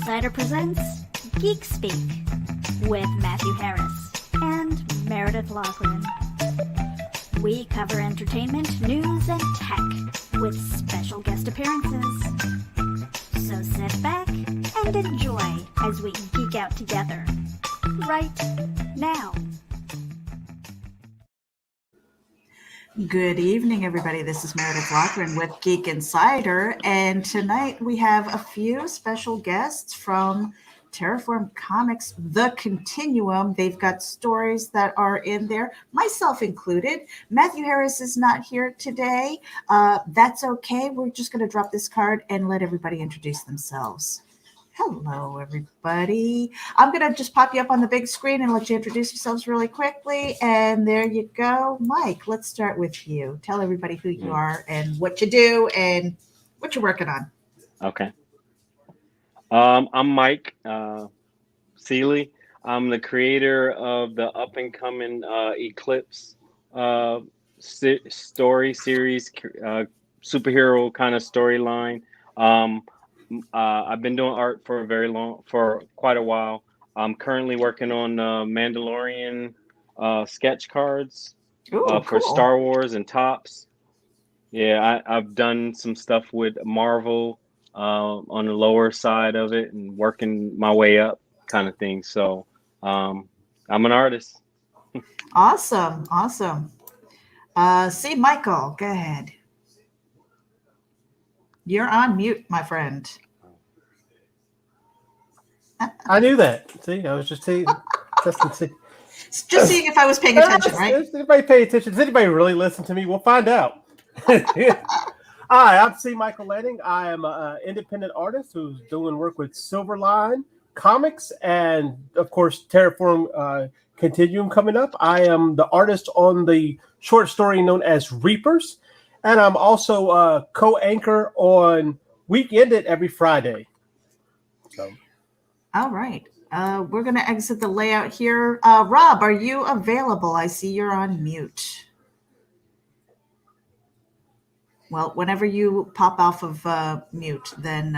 Insider presents Geek Speak with Matthew Harris and Meredith Lachlan. We cover entertainment, news, and tech with special guest appearances. So sit back and enjoy as we geek out together right now. Good evening, everybody. This is Meredith Lachlan with Geek Insider, and tonight we have a few special guests from Terraform Comics, The Continuum. They've got stories that are in there, myself included. Matthew Harris is not here today. That's okay. We're just going to drop this card and let everybody introduce themselves. Hello, everybody. I'm going to just pop you up on the big screen and let you introduce yourselves really quickly. And there you go. Mike, let's start with you. Tell everybody who you are and what you do and what you're working on. Okay. I'm Mike Seeley. I'm the creator of the up-and-coming Eclipse story series, superhero kind of storyline. I've been doing art for quite a while. I'm currently working on Mandalorian sketch cards for cool. Star Wars and Topps. Yeah, I've done some stuff with Marvel on the lower side of it and working my way up kind of thing. So I'm an artist. Awesome. See, Michael, go ahead. You're on mute, my friend. I knew that. See, I was just testing. Just seeing if I was paying attention, right? Does anybody pay attention? Does anybody really listen to me? We'll find out. Hi, I'm C. Michael Lanning. I am an independent artist who's doing work with Silverline Comics and, of course, Terraform Continuum coming up. I am the artist on the short story known as Reapers. And I'm also a co-anchor on Weekended every Friday. So, all right. We're going to exit the layout here. Rob, are you available? I see you're on mute. Well, whenever you pop off of mute, then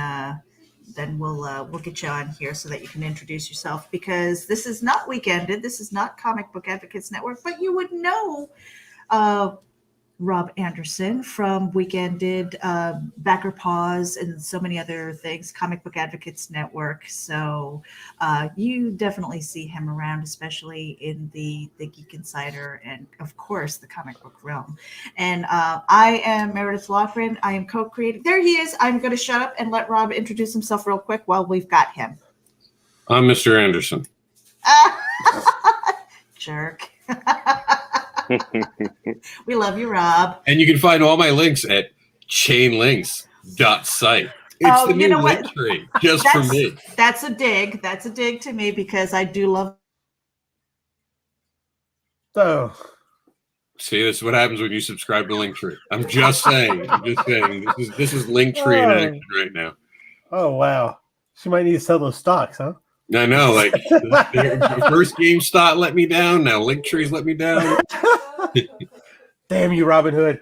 we'll get you on here so that you can introduce yourself, because this is not Weekended. This is not Comic Book Advocates Network, but you would know Rob Anderson from Weekended, Backer Paws, and so many other things, Comic Book Advocates Network. So you definitely see him around, especially in the Geek Insider and, of course, the comic book realm. And I am Meredith Lachlan. I am co-creating. There he is. I'm going to shut up and let Rob introduce himself real quick while we've got him. I'm Mr. Anderson. Jerk. We love you, Rob. And you can find all my links at chainlinks.site. It's the new link tree just for me. That's a dig. That's a dig to me because I do love. So, see, this is what happens when you subscribe to Linktree. I'm just saying. This is Linktree in action right now. Oh, wow. She might need to sell those stocks, huh? I know, like first GameStop let me down. Now Linktree's let me down. Damn you, Robin Hood.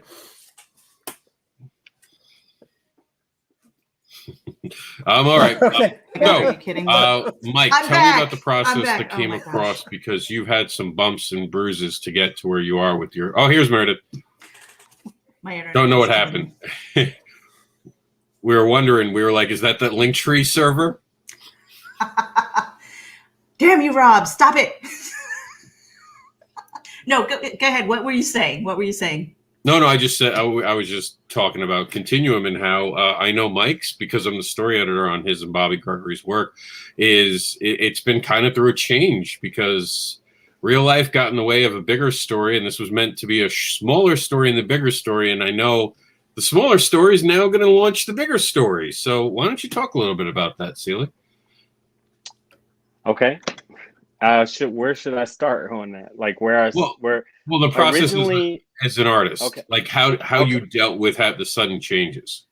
I'm all right. Okay. Are you kidding me? Mike, I'm tell back. me about the process I'm that back. came Oh my across, gosh. because you've had some bumps and bruises to get to where you are with your. Oh, here's Meredith. My internet Don't know what is happened. We were wondering. We were like, "Is that Linktree server?" Damn you, Rob. Stop it. No, go ahead. What were you saying? No. I just said I was just talking about Continuum and how I know Mike's, because I'm the story editor on his and Bobby Gregory's work. It's been kind of through a change because real life got in the way of a bigger story, and this was meant to be a smaller story in the bigger story. And I know the smaller story is now going to launch the bigger story. So why don't you talk a little bit about that, Seeley? Okay. Where should I start on that? Like where the process originally, as an artist, okay. Like how you dealt with the sudden changes.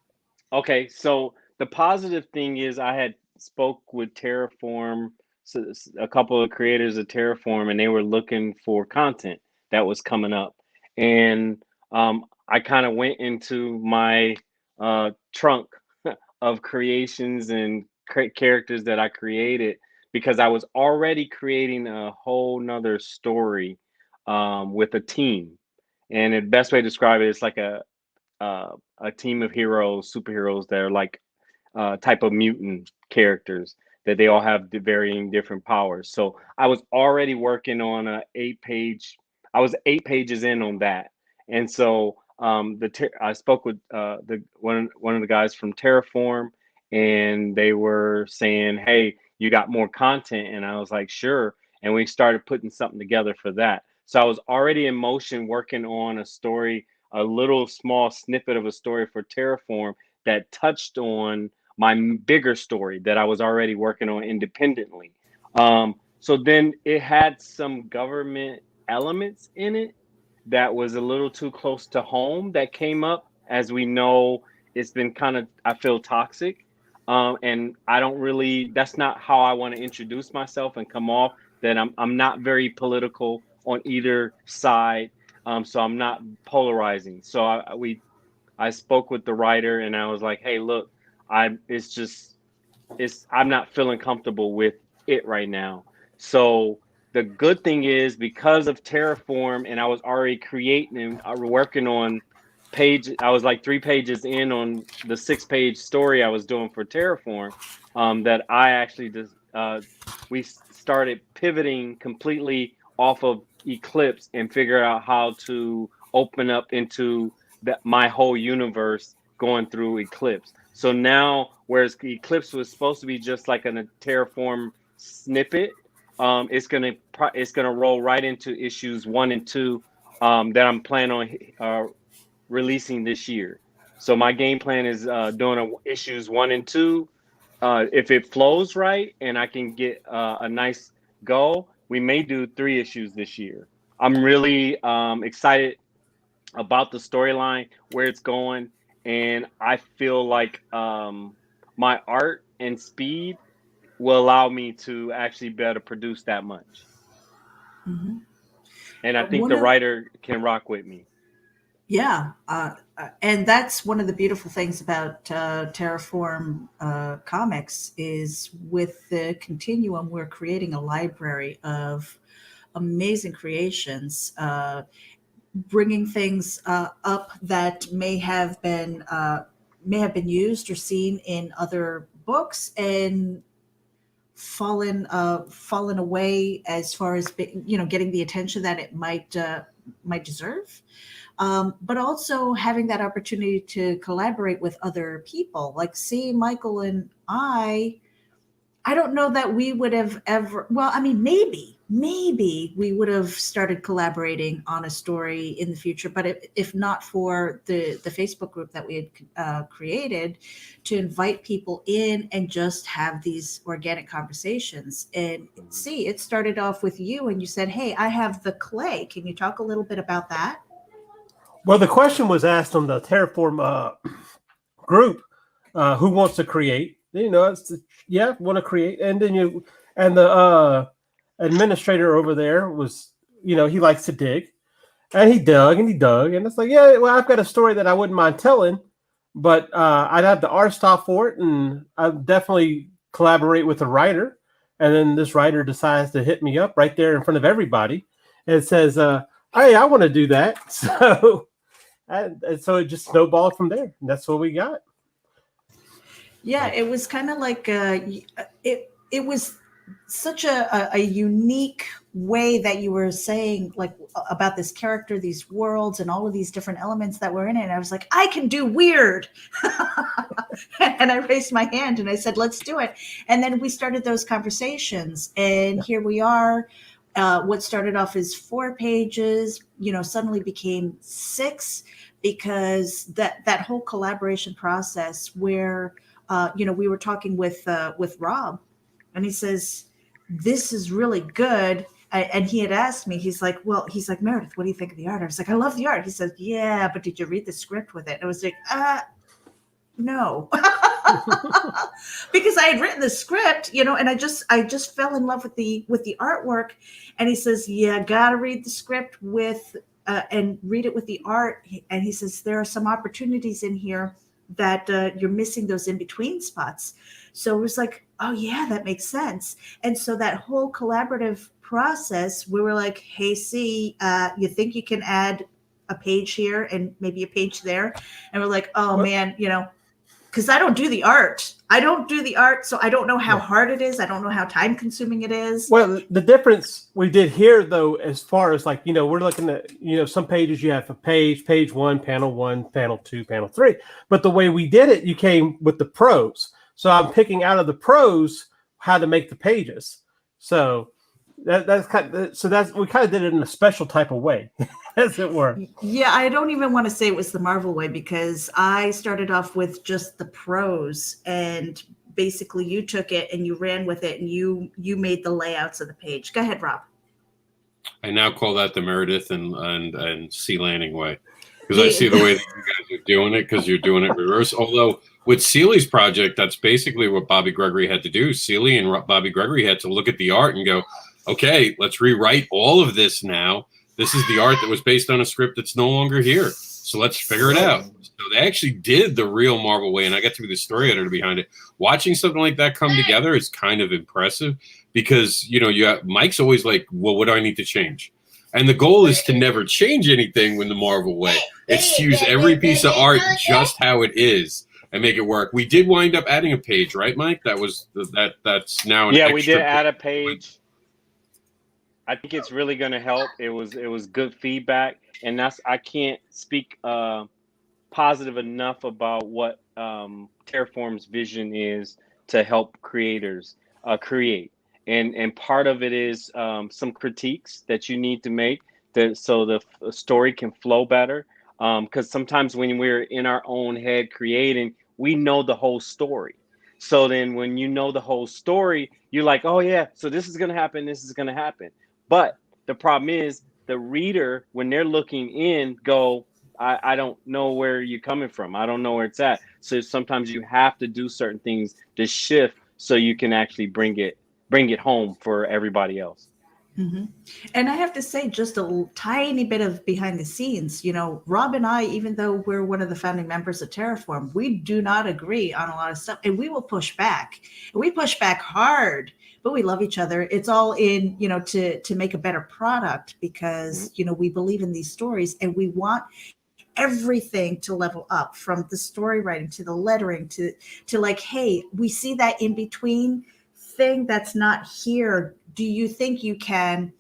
Okay, so the positive thing is I had spoke with Terraform, so a couple of creators of Terraform, and they were looking for content that was coming up, and I kind of went into my trunk of creations and characters that I created because I was already creating a whole nother story with a team. And the best way to describe it is like a team of heroes, superheroes that are like type of mutant characters that they all have varying different powers. So I was already working on I was 8 pages in on that. And so I spoke with the one of the guys from Terraform, and they were saying, "Hey, you got more content?" And I was like, "Sure." And we started putting something together for that. So I was already in motion working on a story, a little small snippet of a story for Terraform that touched on my bigger story that I was already working on independently. So then it had some government elements in it that was a little too close to home that came up. As we know, it's been kind of, I feel, toxic. And I don't really, that's not how I want to introduce myself and come off, that I'm not very political on either side. So I'm not polarizing. So I spoke with the writer and I was like, "Hey, look, I'm not feeling comfortable with it right now." So the good thing is, because of Terraform, and I was already creating and working on I was like 3 pages in on the 6-page story I was doing for Terraform, that I actually just we started pivoting completely off of Eclipse and figure out how to open up into my whole universe going through Eclipse. So now, whereas Eclipse was supposed to be just like a Terraform snippet, it's gonna roll right into issues 1 and 2 that I'm planning on releasing this year. So my game plan is doing issues 1 and 2. If it flows right and I can get a nice go, we may do 3 issues this year. I'm really excited about the storyline, where it's going, and I feel like my art and speed will allow me to actually be able to produce that much. Mm-hmm. And I think the writer can rock with me. Yeah, and that's one of the beautiful things about Terraform Comics is with the Continuum, we're creating a library of amazing creations, bringing things up that may have been used or seen in other books and fallen away as far as getting the attention that it might deserve. But also having that opportunity to collaborate with other people, like see Michael and I don't know that we would have ever, well, I mean, maybe we would have started collaborating on a story in the future, but if not for the Facebook group that we had created to invite people in and just have these organic conversations. And see, it started off with you and you said, "Hey, I have the clay. Can you talk a little bit about that?" Well, the question was asked on the Terraform group, who wants to create? Want to create, and then the administrator over there was, he likes to dig, and he dug, and it's like, yeah, well, I've got a story that I wouldn't mind telling, but I'd have the art style for it, and I'd definitely collaborate with a writer. And then this writer decides to hit me up right there in front of everybody and says, "Hey, I want to do that." So. And so it just snowballed from there. And that's what we got. Yeah, it was kind of like it was such a unique way that you were saying, like, about this character, these worlds, and all of these different elements that were in it. And I was like, I can do weird. And I raised my hand and I said, let's do it. And then we started those conversations. And here we are. What started off as 4 pages, suddenly became 6, because that whole collaboration process where, we were talking with Rob, and he says, "This is really good." And he had asked me, he's like, "Meredith, what do you think of the art?" I was like, "I love the art." He says, "Yeah, but did you read the script with it?" And I was like, no. Because I had written the script, and I just fell in love with the artwork. And he says, "Yeah, gotta read the script with and read it with the art." And he says, "There are some opportunities in here that you're missing those in between spots. So it was like, oh yeah, that makes sense. And so that whole collaborative process, we were like, hey, see, you think you can add a page here and maybe a page there? And we're like, oh man, because I don't do the art. So I don't know how hard it is. I don't know how time consuming it is. Well, the difference we did here, though, as far as like, we're looking at, some pages you have a page 1, panel 2, panel 3. But the way we did it, you came with the pros. So I'm picking out of the pros how to make the pages. So that's we kind of did it in a special type of way, as it were. Yeah, I don't even want to say it was the Marvel way, because I started off with just the pros, and basically you took it and you ran with it, and you made the layouts of the page. Go ahead, Rob. I now call that the Meredith and Sea Landing way, because I see the way that you guys are doing it, because you're doing it reverse. Although with Seeley's project, that's basically what Bobby Gregory had to do. Seeley and Bobby Gregory had to look at the art and go, okay, let's rewrite all of this now. This is the art that was based on a script that's no longer here. So let's figure it out. So they actually did the real Marvel way, and I got to be the story editor behind it. Watching something like that come together is kind of impressive, because, Mike's always like, well, what do I need to change? And the goal is to never change anything with the Marvel way. It's to use every piece of art just how it is and make it work. We did wind up adding a page, right, Mike? That's now an extra. We did add a page. I think it's really going to help. It was good feedback, and I can't speak positive enough about what Terraform's vision is to help creators create. And part of it is some critiques that you need to make so the story can flow better. Because sometimes when we're in our own head creating, we know the whole story. So then when you know the whole story, you're like, oh yeah, so this is going to happen, this is going to happen. But the problem is the reader, when they're looking in, I don't know where you're coming from. I don't know where it's at. So sometimes you have to do certain things to shift so you can actually bring it home for everybody else. Mm-hmm. And I have to say, just a tiny bit of behind the scenes, Rob and I, even though we're one of the founding members of Terraform, we do not agree on a lot of stuff, and we will push back. We push back hard, but we love each other. It's all in, to make a better product, because, we believe in these stories, and we want everything to level up, from the story writing to the lettering to like, hey, we see that in between thing that's not here. Do you think you can,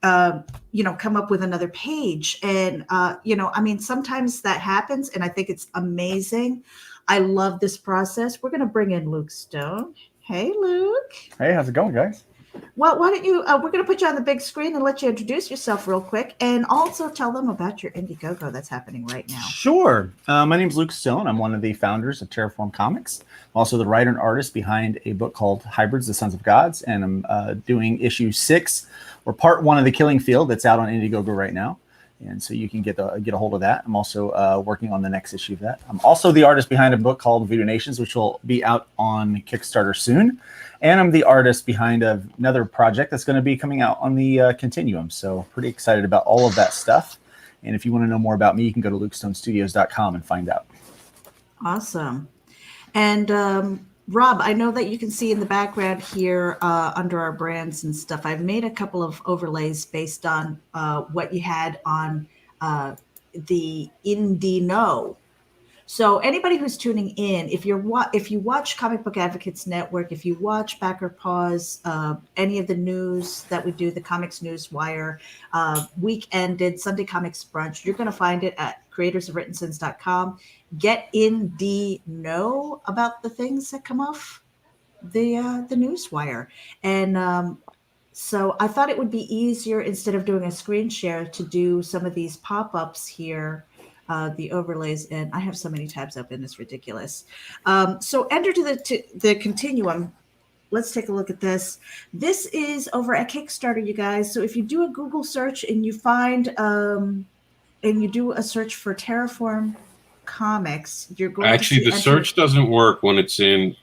come up with another page? And, sometimes that happens, and I think it's amazing. I love this process. We're going to bring in Luke Stone. Hey, Luke. Hey, how's it going, guys? Well, why don't you, we're going to put you on the big screen and let you introduce yourself real quick, and also tell them about your Indiegogo that's happening right now. Sure. My name is Luke Stone. I'm one of the founders of Terraform Comics. I'm also the writer and artist behind a book called Hybrids, the Sons of Gods, and I'm doing issue 6, or part 1 of The Killing Field, that's out on Indiegogo right now. And so you can get a hold of that. I'm also working on the next issue of that. I'm also the artist behind a book called Voodoo Nations, which will be out on Kickstarter soon. And I'm the artist behind another project that's going to be coming out on the Continuum. So pretty excited about all of that stuff. And if you want to know more about me, you can go to lukestonestudios.com and find out. Awesome. And Rob, I know that you can see in the background here under our brands and stuff, I've made a couple of overlays based on what you had on the Indie Know. So anybody who's tuning in, if you watch Comic Book Advocates Network, if you watch Backer Pause, any of the news that we do, the Comics News Wire, Weekended, Sunday Comics Brunch, you're going to find it at creatorsofwrittensins.com. Get in the know about the things that come off the news wire. And so I thought it would be easier, instead of doing a screen share, to do some of these pop-ups here, the overlays. And I have so many tabs open, it's ridiculous. So enter to the Continuum. Let's take a look at this. This is over at Kickstarter, you guys. So if you do a Google search and you find, and you do a search for Terraform Comics, you're going actually to the search doesn't work when it's in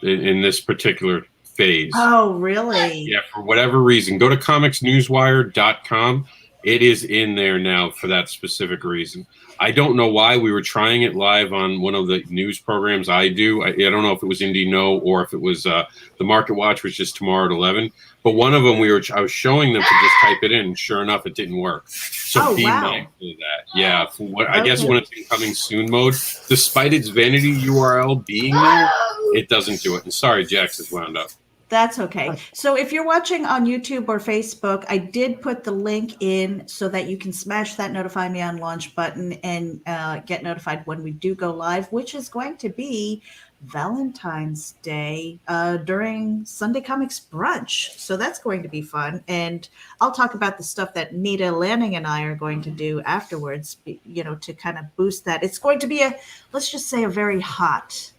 this particular phase. Oh, really? Yeah, for whatever reason. Go to comicsnewswire.com It is in there now for that specific reason. I don't know why. We were trying it live on one of the news programs I do. I don't know if it was Indie No or if it was the Market Watch, which is tomorrow at 11. But one of them, I was showing them to just type it in. And sure enough, it didn't work. So be mindful of that. Yeah. I guess when it's in coming soon mode, despite its vanity URL being there, it doesn't do it. And sorry, Jax is wound up. That's okay. So if you're watching on YouTube or Facebook, I did put the link in so that you can smash that notify me on launch button and get notified when we do go live, which is going to be Valentine's Day during Sunday Comics Brunch. So that's going to be fun. And I'll talk about the stuff that Nita Lanning and I are going to do afterwards, to kind of boost that. It's going to be let's just say a very hot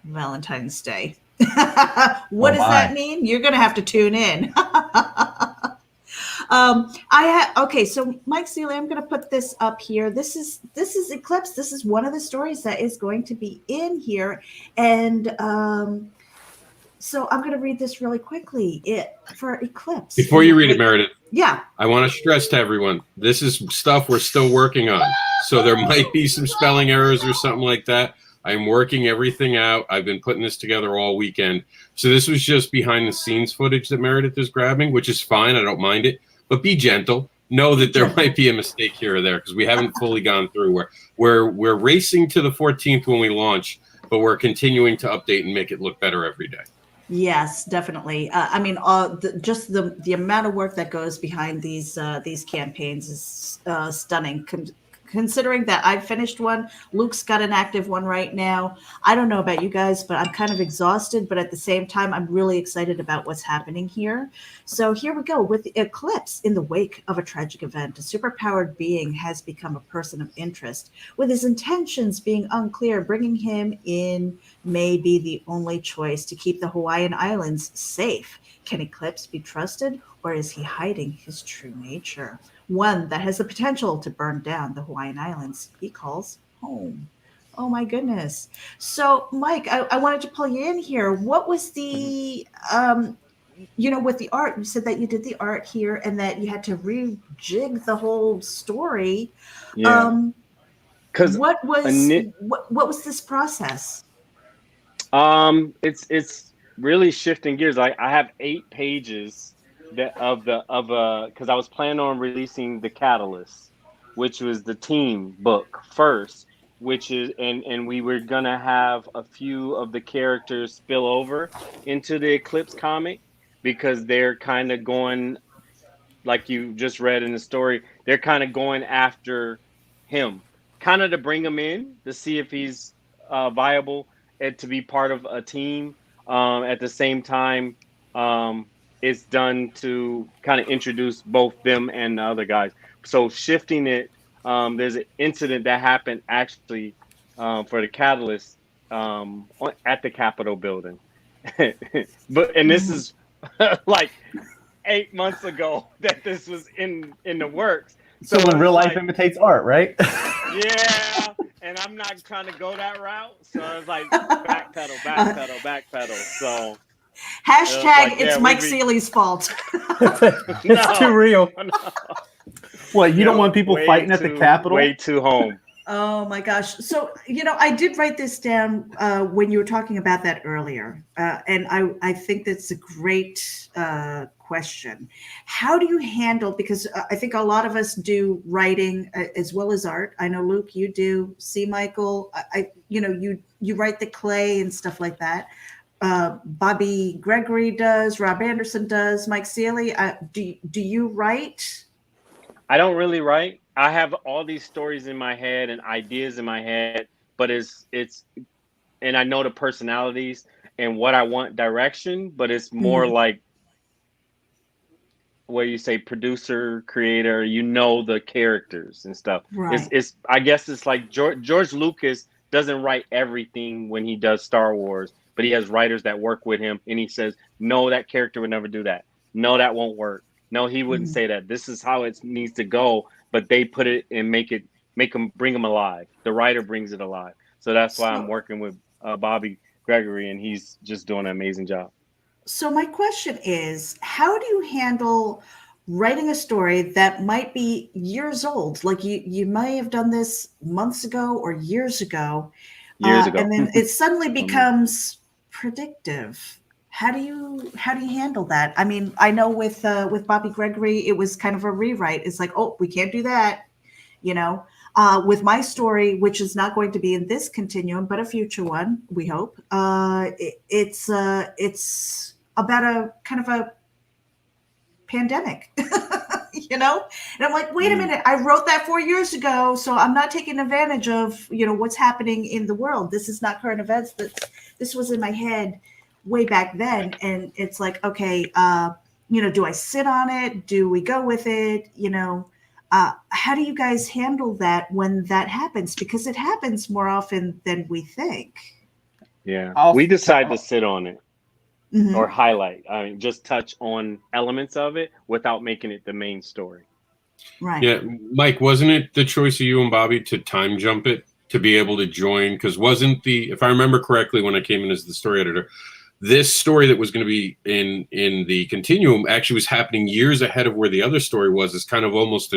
Valentine's Day. What does that mean? You're going to have to tune in. Okay, so Mike Seeley, I'm going to put this up here. This is Eclipse. This is one of the stories that is going to be in here, and so I'm going to read this really quickly. For Eclipse. Before you read it, Meredith. Yeah. I want to stress to everyone, this is stuff we're still working on. So there might be some spelling errors or something like that. I'm working everything out. I've been putting this together all weekend. So this was just behind the scenes footage that Meredith is grabbing, which is fine. I don't mind it. But be gentle. Know that there might be a mistake here or there because we haven't fully gone through. We're racing to the 14th when we launch, but we're continuing to update and make it look better every day. Yes, definitely. Just the amount of work that goes behind these campaigns is stunning. Considering that I've finished one, Luke's got an active one right now. I don't know about you guys, but I'm kind of exhausted. But at the same time, I'm really excited about what's happening here. So here we go with Eclipse. In the wake of a tragic event, a superpowered being has become a person of interest. With his intentions being unclear, bringing him in may be the only choice to keep the Hawaiian Islands safe. Can Eclipse be trusted, or is he hiding his true nature? One that has the potential to burn down the Hawaiian Islands he calls home. Oh my goodness. So Mike, I wanted to pull you in here. What was the, with the art, you said that you did the art here and that you had to rejig the whole story. Yeah. What was this process? It's really shifting gears. I have 8 pages because I was planning on releasing the Catalyst, which was the team book first, which is and we were gonna have a few of the characters spill over into the Eclipse comic because they're kind of going, like you just read in the story, they're kind of going after him, kind of to bring him in to see if he's viable and to be part of a team. At the same time, it's done to kind of introduce both them and the other guys. So shifting it, there's an incident that happened actually for the Catalyst at the Capitol building. And this is like 8 months ago that this was in the works. So when real life imitates art, right? Yeah, and I'm not trying to go that route. So it's like backpedal. So hashtag it's Mike Seeley's fault. It's too real. No. What, you don't want people fighting at the Capitol? Way too home. Oh my gosh. So, I did write this down when you were talking about that earlier. And I think that's a great question. How do you handle, because I think a lot of us do writing as well as art. I know, Luke, you do. See, Michael, you write the clay and stuff like that. Bobby Gregory does, Rob Anderson does, Mike Seeley. Do you write? I don't really write. I have all these stories in my head and ideas in my head, but it's and I know the personalities and what I want direction, but it's more like where you say producer, creator, the characters and stuff. Right. It's I guess it's like George Lucas doesn't write everything when he does Star Wars, but he has writers that work with him and he says, no, that character would never do that. No, that won't work. No, he wouldn't say that. This is how it needs to go, but they put it and bring them alive. The writer brings it alive. So that's why I'm working with Bobby Gregory, and he's just doing an amazing job. So my question is, how do you handle writing a story that might be years old. Like you may have done this months ago or years ago, Years ago. and then it suddenly becomes predictive. How do you handle that? I mean, I know with Bobby Gregory, it was kind of a rewrite. It's like, oh, we can't do that, you know. With my story, which is not going to be in this continuum, but a future one, we hope. It's about a kind of a pandemic, you know. And I'm like, wait a minute, I wrote that 4 years ago, so I'm not taking advantage of what's happening in the world. This is not current events. This was in my head way back then, and it's like, okay, do I sit on it? Do we go with it? How do you guys handle that when that happens? Because it happens more often than we think. Yeah, we decide to sit on it or highlight. I mean, just touch on elements of it without making it the main story. Right. Yeah, Mike, wasn't it the choice of you and Bobby to time jump it to be able to join? Because if I remember correctly, when I came in as the story editor, this story that was going to be in the continuum actually was happening years ahead of where the other story was. It's kind of almost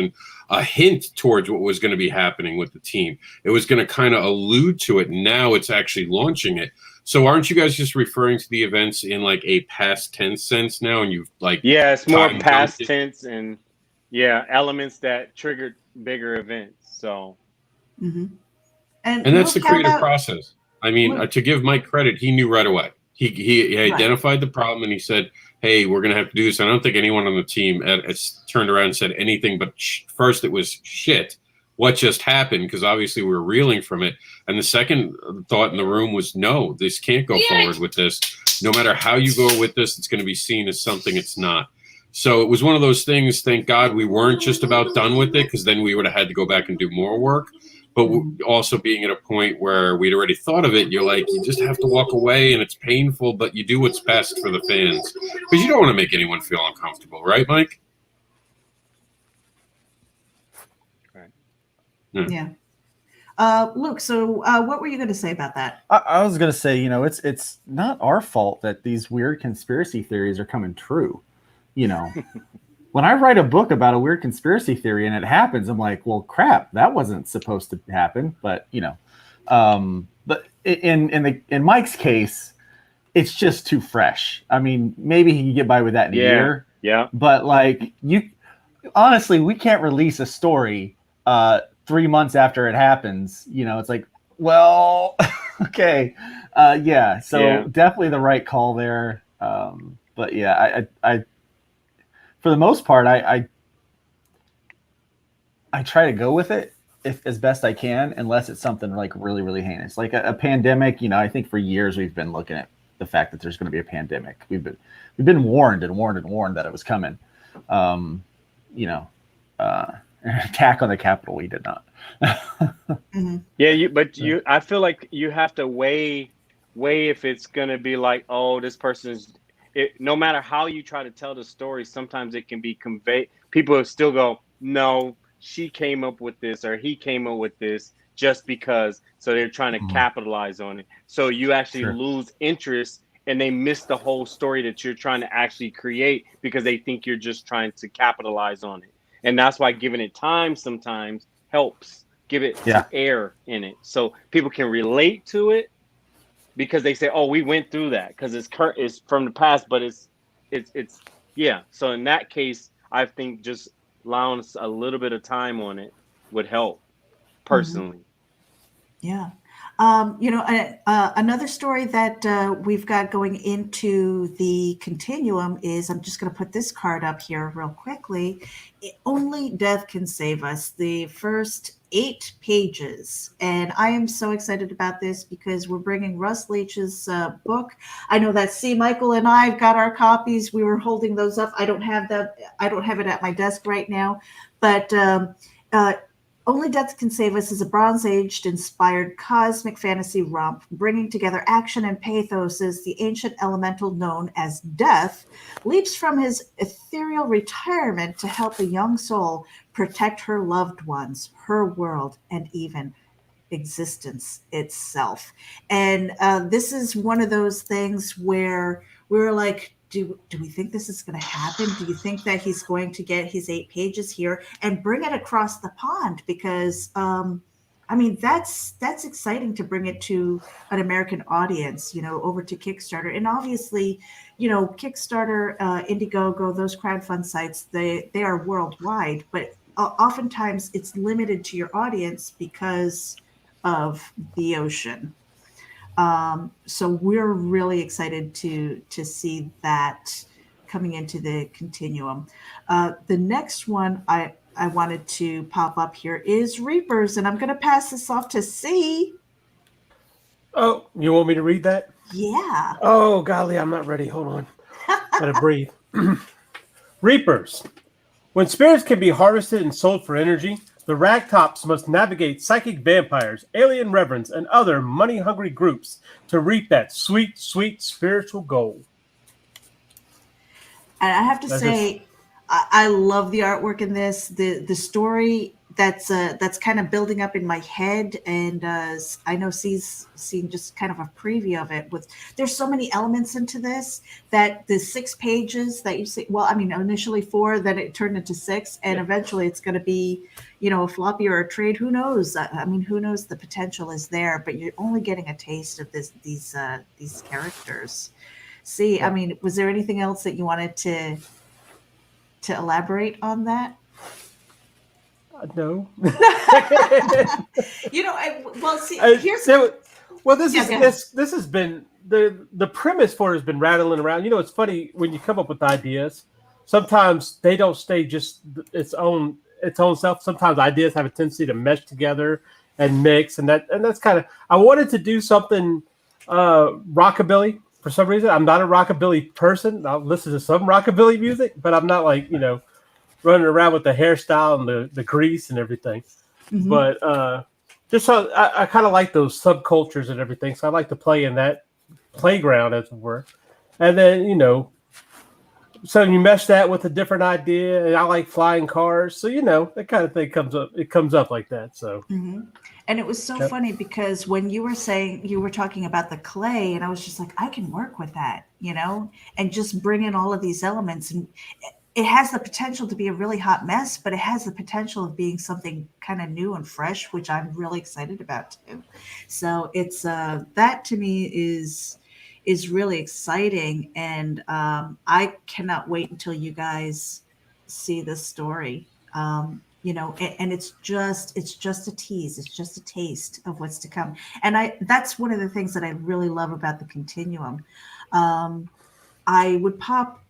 a hint towards what was going to be happening with the team. It was going to kind of allude to it. Now it's actually launching it. So aren't you guys just referring to the events in like a past tense sense now? And you've like, yeah, it's more past tense and elements that triggered bigger events. So, and that's the creative process. I mean, to give Mike credit, he knew right away. He identified the problem and he said, hey, we're going to have to do this. I don't think anyone on the team turned around and said anything, but first it was shit. What just happened? Because obviously we were reeling from it. And the second thought in the room was, no, this can't go forward with this. No matter how you go with this, it's going to be seen as something it's not. So it was one of those things. Thank God we weren't just about done with it, because then we would have had to go back and do more work. But also being at a point where we'd already thought of it, you're like, you just have to walk away, and it's painful, but you do what's best for the fans. Because you don't want to make anyone feel uncomfortable, right, Mike? Right. Yeah. Luke, so what were you going to say about that? I was going to say, it's not our fault that these weird conspiracy theories are coming true. When I write a book about a weird conspiracy theory and it happens, I'm like, well, crap, that wasn't supposed to happen. But but in Mike's case, it's just too fresh. I mean, maybe he can get by with that in a year. Yeah. But like, honestly, we can't release a story 3 months after it happens. It's like, well, okay, So definitely the right call there. But yeah, I for the most part, I try to go with it as best I can, unless it's something like really, really heinous, like a pandemic. I think for years we've been looking at the fact that there's going to be a pandemic. We've been warned and warned and warned that it was coming. An attack on the Capitol, we did not. Yeah, I feel like you have to weigh if it's going to be like, oh, this person's. No matter how you try to tell the story, sometimes it can be conveyed. People will still go, no, she came up with this or he came up with this just because. So they're trying to capitalize on it. So you actually lose interest and they miss the whole story that you're trying to actually create because they think you're just trying to capitalize on it. And that's why giving it time sometimes helps. Give it air in it so people can relate to it. Because they say, "Oh, we went through that," because it's from the past, but it's. So in that case, I think just allowing us a little bit of time on it would help, personally. Yeah, another story that we've got going into the continuum is, I'm just going to put this card up here real quickly. Only Death Can Save Us. The first 8 pages, and I am so excited about this because we're bringing Russ Leach's book. I know that Michael and I've got our copies. We were holding those up. I don't have it at my desk right now, but Only Death Can Save Us is a Bronze Age inspired cosmic fantasy romp, bringing together action and pathos as the ancient elemental known as Death leaps from his ethereal retirement to help a young soul protect her loved ones, her world, and even existence itself. And this is one of those things where we were like, do we think this is going to happen? Do you think that he's going to get his 8 pages here and bring it across the pond? Because I mean, that's exciting to bring it to an American audience, over to Kickstarter. And obviously, Kickstarter, Indiegogo, those crowdfund sites, they are worldwide, but oftentimes it's limited to your audience because of the ocean. So we're really excited to see that coming into the Continuum. The next one I wanted to pop up here is Reapers, and I'm going to pass this off to C. Oh, you want me to read that? Yeah. Oh, golly, I'm not ready. Hold on. Gotta breathe. Reapers. When spirits can be harvested and sold for energy, the Ragtops must navigate psychic vampires, alien reverends, and other money-hungry groups to reap that sweet, sweet spiritual gold. And I have to say, I love the artwork in this. The story that's kind of building up in my head, and I know C's seen just kind of a preview of it. There's so many elements into this that the 6 pages that you see. Well, I mean, initially 4, then it turned into 6, and eventually it's going to be, a floppy or a trade. Who knows? I mean, who knows? The potential is there, but you're only getting a taste of these characters. See, I mean, was there anything else that you wanted to elaborate on that? No. Here's this has been the premise for it has been rattling around. It's funny when you come up with ideas. Sometimes they don't stay just its own self. Sometimes ideas have a tendency to mesh together and mix, and that's kind of. I wanted to do something rockabilly. For some reason, I'm not a rockabilly person. I'll listen to some rockabilly music, but I'm not like, running around with the hairstyle and the grease and everything. Mm-hmm. But just so I kind of like those subcultures and everything. So I like to play in that playground, as it were. And then, so you mesh that with a different idea. And I like flying cars. So, that kind of thing comes up. It comes up like that. So. Mm-hmm. And it was so funny because when you were talking about the clay, and I was just like, I can work with that, and just bring in all of these elements. And it has the potential to be a really hot mess, but it has the potential of being something kind of new and fresh, which I'm really excited about too. So it's that to me is really exciting. And I cannot wait until you guys see this story. And it's just a tease. It's just a taste of what's to come. And that's one of the things that I really love about the Continuum. I would pop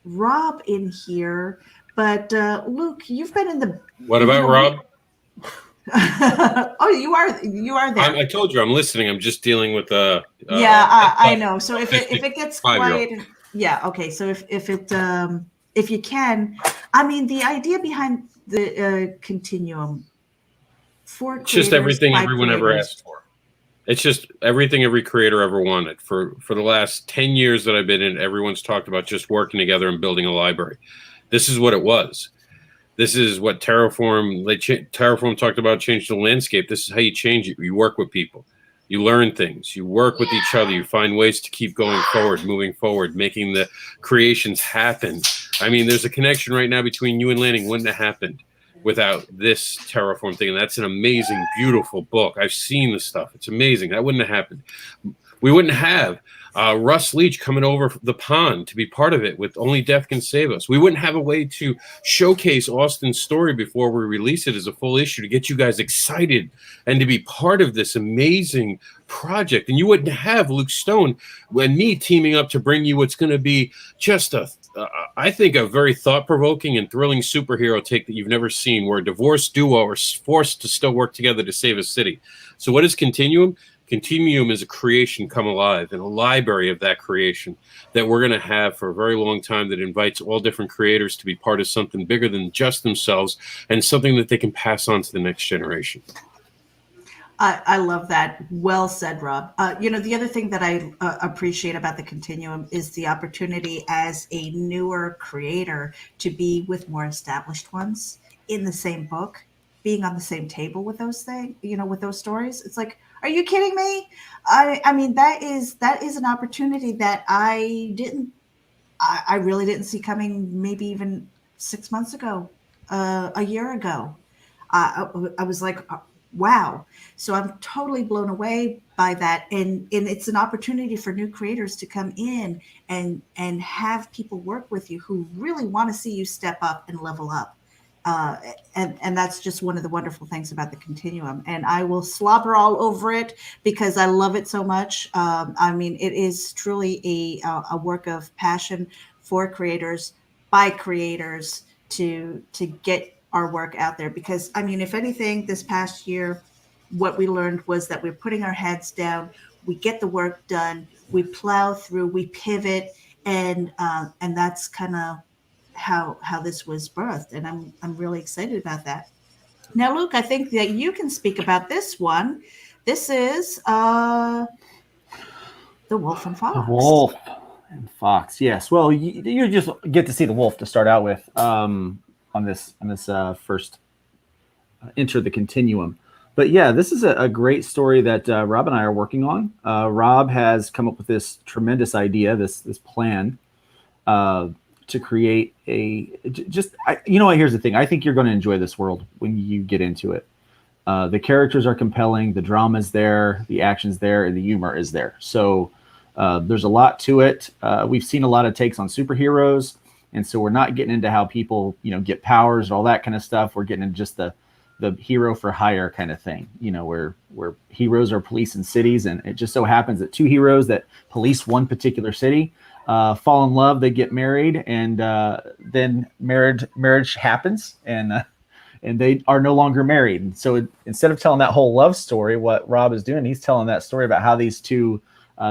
Rob in here, but Luke, you've been in the. What about Rob? Oh, you are there. I told you I'm listening. I'm just dealing with I know. So if it gets quiet, okay. So if you can, I mean, the idea behind the Continuum for it's just everything everyone ever asked for. It's just everything every creator ever wanted. For the last 10 years that I've been in, everyone's talked about just working together and building a library. This is what it was. This is what Terraform talked about, change the landscape. This is how you change it. You work with people. You learn things. You work with each other. You find ways to keep going forward, moving forward, making the creations happen. I mean, there's a connection right now between you and Lanning. Wouldn't have happened without this Terraform thing. And that's an amazing, beautiful book. I've seen the stuff. It's amazing. That wouldn't have happened. We wouldn't have Russ Leach coming over the pond to be part of it with Only Death Can Save Us. We wouldn't have a way to showcase Austin's story before we release it as a full issue to get you guys excited and to be part of this amazing project. And you wouldn't have Luke Stone and me teaming up to bring you what's going to be just I think a very thought-provoking and thrilling superhero take that you've never seen, where a divorced duo are forced to still work together to save a city. So what is Continuum? Continuum is a creation come alive and a library of that creation that we're going to have for a very long time, that invites all different creators to be part of something bigger than just themselves and something that they can pass on to the next generation. I love that. Well said, Rob. The other thing that I appreciate about the Continuum is the opportunity as a newer creator to be with more established ones in the same book, being on the same table with those things, with those stories. It's like, are you kidding me? I mean, that is an opportunity that I didn't I really didn't see coming maybe even 6 months ago, a year ago. I was like, wow. So I'm totally blown away by that. And it's an opportunity for new creators to come in and have people work with you who really want to see you step up and level up. And that's just one of the wonderful things about the Continuum. And I will slobber all over it because I love it so much. I mean, it is truly a work of passion for creators by creators to get our work out there. Because I mean, if anything, this past year, what we learned was that we're putting our heads down, we get the work done, we plow through, we pivot, and that's kind of how this was birthed, and I'm really excited about that. Now, Luke, I think that you can speak about this one. This is The Wolf and Fox. The Wolf and Fox. Yes. Well, you just get to see the wolf to start out with on this first Enter the Continuum. But yeah, this is a great story that Rob and I are working on. Rob has come up with this tremendous idea, this plan. To create you know what, here's the thing. I think you're going to enjoy this world when you get into it. The characters are compelling, the drama's there, the action's there, and the humor is there. So there's a lot to it. We've seen a lot of takes on superheroes, and so we're not getting into how people, get powers and all that kind of stuff. We're getting into just the hero for hire kind of thing, where heroes are policing cities, and it just so happens that two heroes that police one particular city fall in love, they get married, and then marriage happens, and they are no longer married. And so instead of telling that whole love story, what Rob is doing, he's telling that story about how these two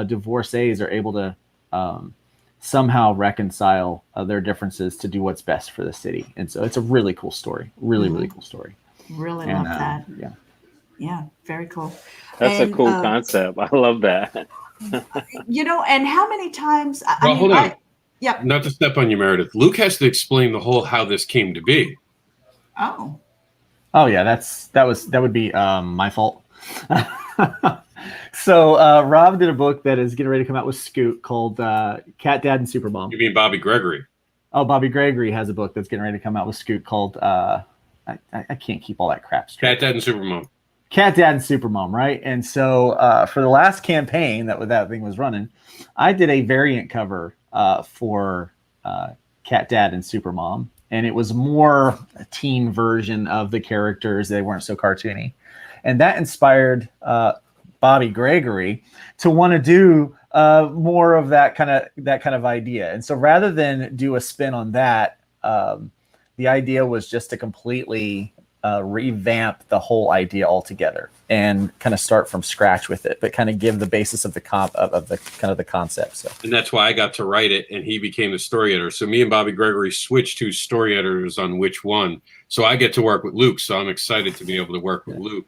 divorcees are able to somehow reconcile their differences to do what's best for the city. And so it's a really cool story, really cool story. Really love that. Yeah, very cool. That's a cool concept. I love that. And how many times? Hold on. Yeah. Not to step on you, Meredith. Luke has to explain the whole how this came to be. Oh yeah, that would be my fault. So Rob did a book that is getting ready to come out with Scoot called Cat Dad and Supermom. You mean Bobby Gregory? Oh, Bobby Gregory has a book that's getting ready to come out with Scoot called I can't keep all that crap straight. Cat Dad and Supermom. Cat Dad and Supermom, right? And so for the last campaign that thing was running, I did a variant cover for Cat Dad and Supermom, and it was more a teen version of the characters. They weren't so cartoony, and that inspired Bobby Gregory to want to do more of that kind of idea. And so rather than do a spin on that, the idea was just to completely revamp the whole idea altogether and kind of start from scratch with it, but kind of give the basis of the the concept. So, and that's why I got to write it, and he became the story editor. So me and Bobby Gregory switched to story editors on which one. So I get to work with Luke. So I'm excited to be able to work with Luke,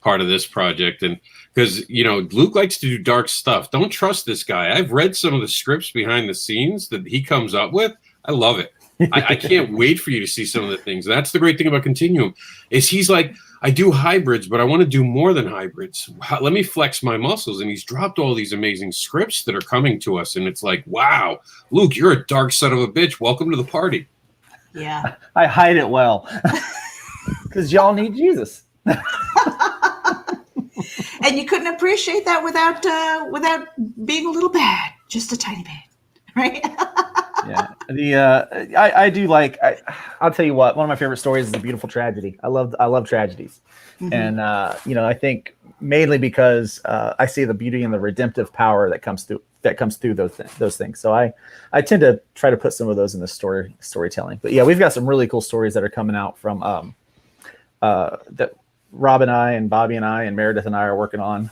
part of this project, and because Luke likes to do dark stuff. Don't trust this guy. I've read some of the scripts behind the scenes that he comes up with. I love it. I can't wait for you to see some of the things. That's the great thing about Continuum, is he's like, I do hybrids, but I want to do more than hybrids. Let me flex my muscles. And he's dropped all these amazing scripts that are coming to us. And it's like, wow, Luke, you're a dark son of a bitch. Welcome to the party. Yeah. I hide it well because y'all need Jesus. And you couldn't appreciate that without being a little bad, just a tiny bit, right? Yeah, I do like. I'll tell you what. One of my favorite stories is A Beautiful Tragedy. I love tragedies, and I think mainly because I see the beauty and the redemptive power that comes through those things. So I tend to try to put some of those in the storytelling. But yeah, we've got some really cool stories that are coming out from that Rob and I and Bobby and I and Meredith and I are working on.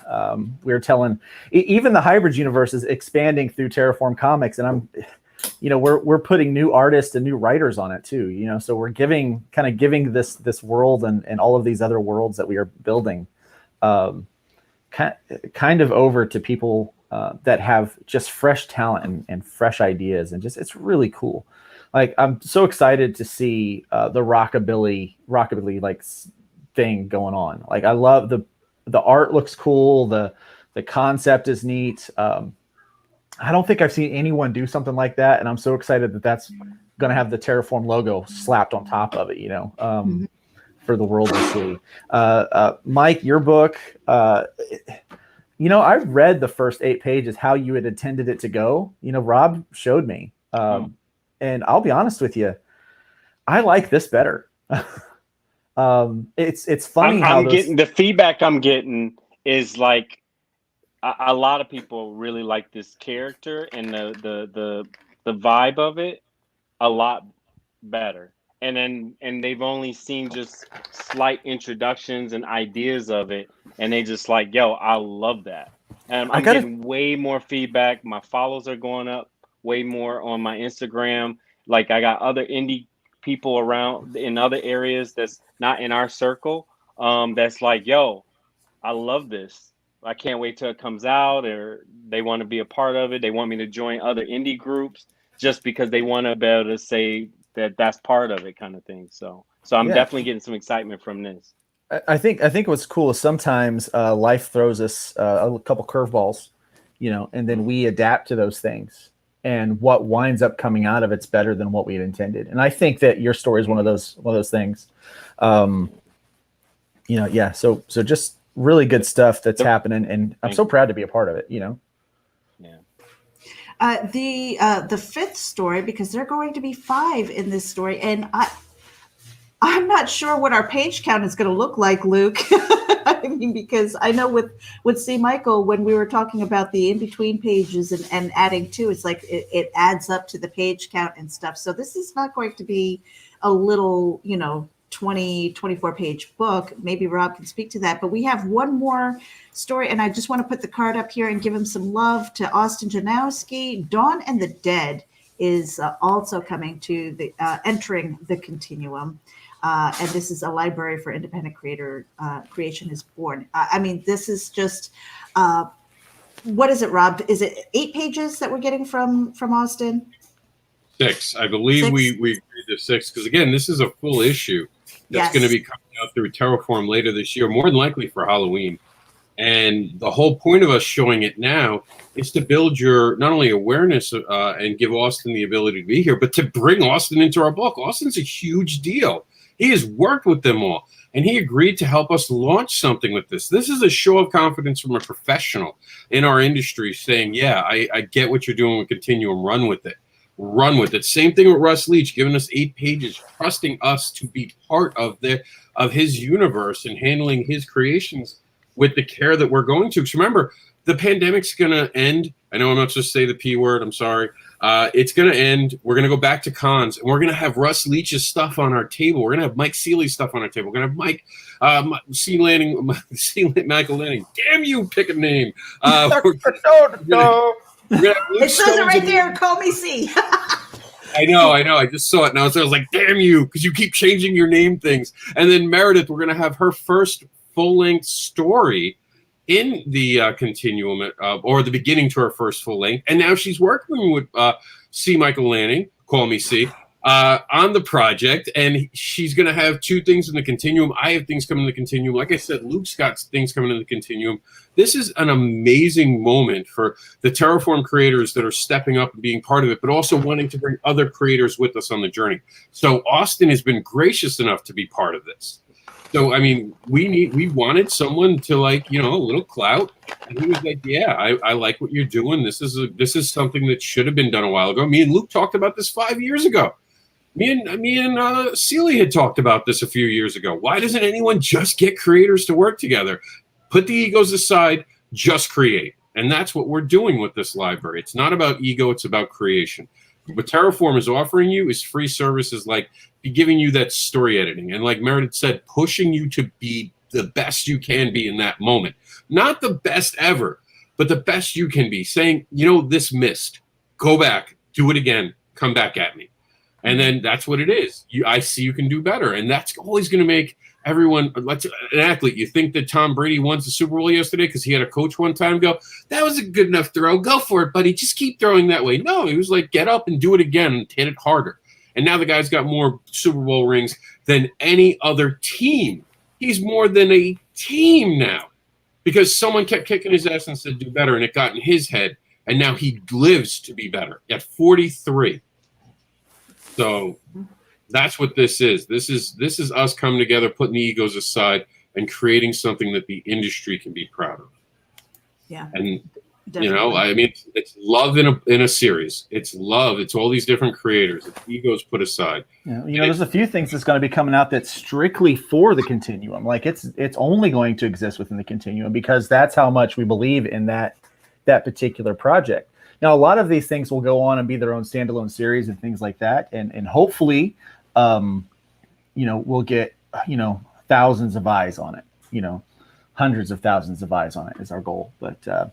We're telling even the hybrids universe is expanding through Terraform Comics, and we're putting new artists and new writers on it too. So we're giving this world and all of these other worlds that we are building kind of over to people that have just fresh talent and fresh ideas, and just it's really cool. Like, I'm so excited to see the rockabilly like thing going on. Like, I love the art looks cool, the concept is neat. I don't think I've seen anyone do something like that, and I'm so excited that that's going to have the Terraform logo slapped on top of it, for the world to see. Mike, your book, I read the first 8 pages, how you had intended it to go. Rob showed me. And I'll be honest with you, I like this better. It's funny I'm getting the feedback I'm getting is like a lot of people really like this character and the vibe of it a lot better. And they've only seen just slight introductions and ideas of it, and they just like, yo, I love that. And I'm getting way more feedback. My follows are going up way more on my Instagram. Like I got other indie people around in other areas that's not in our circle. That's like, yo, I love this. I can't wait till it comes out, or they want to be a part of it. They want me to join other indie groups just because they want to be able to say that that's part of it, kind of thing. So I'm definitely getting some excitement from this. I think what's cool is sometimes life throws us a couple curveballs, and then we adapt to those things. And what winds up coming out of it's better than what we had intended. And I think that your story is one of those things. So just really good stuff that's happening, and I'm so proud to be a part of it. Yeah. The 5th story, because there are going to be 5 in this story, and I'm not sure what our page count is going to look like, Luke. I mean, because I know with C. Michael, when we were talking about the in-between pages and adding to, it's like it adds up to the page count and stuff. So this is not going to be a little, 24 page book. Maybe Rob can speak to that, but we have one more story, and I just want to put the card up here and give him some love to Austin Janowski. Dawn and the Dead is also coming to the entering the Continuum. And this is a library for independent creation is born. This is just, what is it, Rob? Is it 8 pages that we're getting from Austin? 6. I believe 6? we agreed to 6, because again, this is a full issue that's going to be coming out through Terraform later this year, more than likely for Halloween. And the whole point of us showing it now is to build your not only awareness and give Austin the ability to be here, but to bring Austin into our book. Austin's a huge deal. He has worked with them all, and he agreed to help us launch something with this. This is a show of confidence from a professional in our industry saying, yeah, I get what you're doing with Continuum. Run with it. Run with it. Same thing with Russ Leach, giving us 8 pages, trusting us to be part of his universe and handling his creations with the care that we're going to. Because remember, the pandemic's going to end. I know I'm not supposed to say the P word. I'm sorry. It's going to end. We're going to go back to cons, and we're going to have Russ Leach's stuff on our table. We're going to have Mike Seeley's stuff on our table. We're going to have Michael Lanning. Damn you, pick a name. It says it right there. Call me C. I know. I just saw it now. So I was like, damn you, because you keep changing your name things. And then Meredith, we're going to have her first full-length story in the Continuum, or the beginning to her first full length. And now she's working with C. Michael Lanning, call me C, on the project. And she's going to have 2 things in the Continuum. I have things coming in the Continuum. Like I said, Luke's got things coming in the Continuum. This is an amazing moment for the Terraform creators that are stepping up and being part of it, but also wanting to bring other creators with us on the journey. So Austin has been gracious enough to be part of this. So, I mean, we wanted someone to, like, a little clout. And he was like, yeah, I like what you're doing. This is something that should have been done a while ago. Me and Luke talked about this 5 years ago. Me and Seeley had talked about this a few years ago. Why doesn't anyone just get creators to work together? Put the egos aside, just create. And that's what we're doing with this library. It's not about ego, it's about creation. What Terraform is offering you is free services like giving you that story editing. And like Meredith said, pushing you to be the best you can be in that moment. Not the best ever, but the best you can be. Saying, this missed. Go back, do it again, come back at me. And then that's what it is. I see you can do better. And that's always going to make everyone, an athlete, you think that Tom Brady won the Super Bowl yesterday because he had a coach one time go, that was a good enough throw. Go for it, buddy. Just keep throwing that way. No, he was like, get up and do it again and hit it harder. And now the guy's got more Super Bowl rings than any other team. He's more than a team now because someone kept kicking his ass and said, do better. And it got in his head. and now he lives to be better at 43. So that's what this is. This is us coming together, putting the egos aside, and creating something that the industry can be proud of. Yeah. And Definitely. I mean, it's love in a series. It's love. It's all these different creators. It's egos put aside. There's a few things that's going to be coming out that's strictly for the Continuum. Like it's only going to exist within the Continuum because that's how much we believe in that particular project. Now, a lot of these things will go on and be their own standalone series and things like that, and hopefully, we'll get thousands of eyes on it. Hundreds of thousands of eyes on it is our goal, but.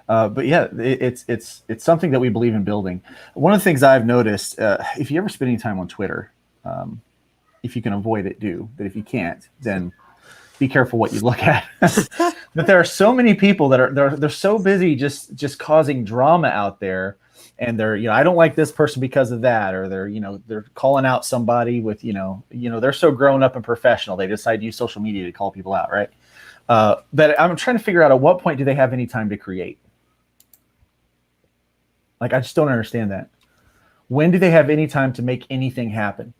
But yeah, it's something that we believe in building. One of the things I've noticed, if you ever spend any time on Twitter, if you can avoid it, do. But if you can't, then be careful what you look at. But there are so many people that they're so busy just causing drama out there, and they're I don't like this person because of that, or they're calling out somebody with they're so grown up and professional they decide to use social media to call people out, right? But I'm trying to figure out at what point do they have any time to create? Like, I just don't understand that. When do they have any time to make anything happen,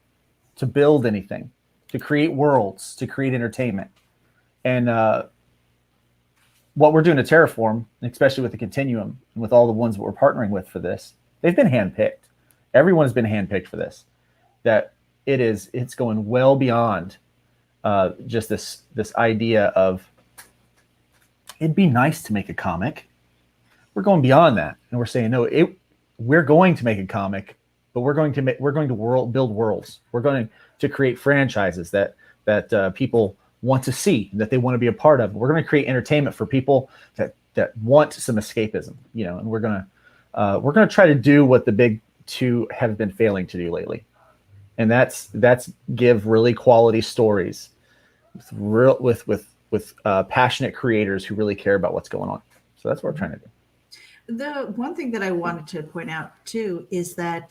to build anything, to create worlds, to create entertainment? And what we're doing at Terraform, especially with the Continuum and with all the ones that we're partnering with for this, they've been handpicked. Everyone's been handpicked for this. That it's going well beyond just this idea of it'd be nice to make a comic. We're going beyond that, and we're saying no. We're going to make a comic, but we're going to build worlds. We're going to create franchises that people want to see, that they want to be a part of. We're going to create entertainment for people that want some escapism, and we're going to try to do what the big two have been failing to do lately, and that's give really quality stories with passionate creators who really care about what's going on. So that's what we're trying to do. The one thing that I wanted to point out too is that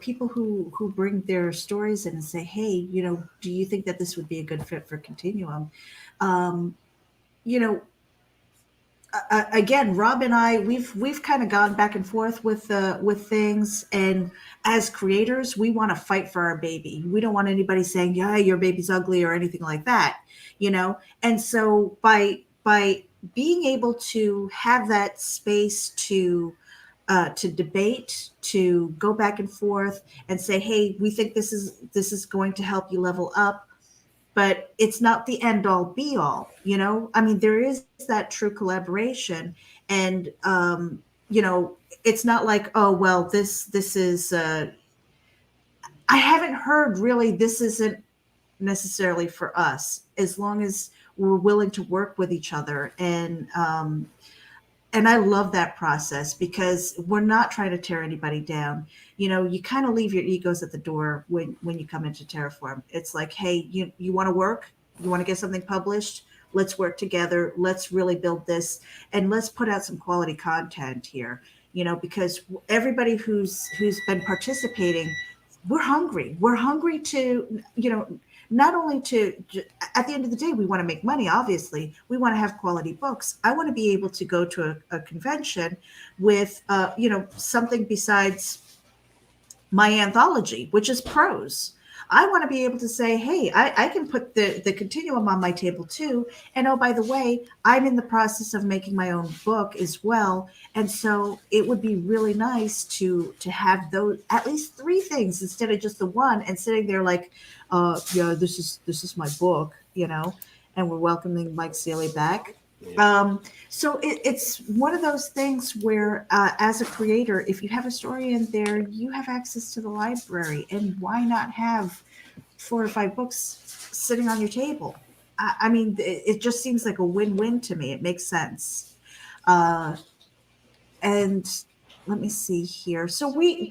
people who bring their stories in and say, hey, do you think that this would be a good fit for Continuum? Again, Rob and I, we've kind of gone back and forth with things, and as creators, we want to fight for our baby. We don't want anybody saying, yeah, your baby's ugly or anything like that, And so by being able to have that space to debate, to go back and forth and say, hey, we think this is going to help you level up, but it's not the end all be all, I mean, there is that true collaboration, and it's not like, oh, well, this is I haven't heard really this isn't necessarily for us, as long as we're willing to work with each other. And I love that process, because we're not trying to tear anybody down. You kind of leave your egos at the door when you come into Terraform. It's like, hey, you want to work? You want to get something published? Let's work together. Let's really build this, and let's put out some quality content here. Because everybody who's been participating, we're hungry. We're hungry to, not only at the end of the day, we want to make money, obviously. We want to have quality books. I want to be able to go to a convention with, something besides my anthology, which is prose. I want to be able to say, hey, I can put the Continuum on my table too. And oh, by the way, I'm in the process of making my own book as well. And so it would be really nice to have those, at least three things instead of just the one, and sitting there like, yeah, this is my book, and we're welcoming Mike Seeley back. So it's one of those things where, as a creator, if you have a story in there, you have access to the library, and why not have 4 or 5 books sitting on your table? I mean, it just seems like a win-win to me. It makes sense. And let me see here. So we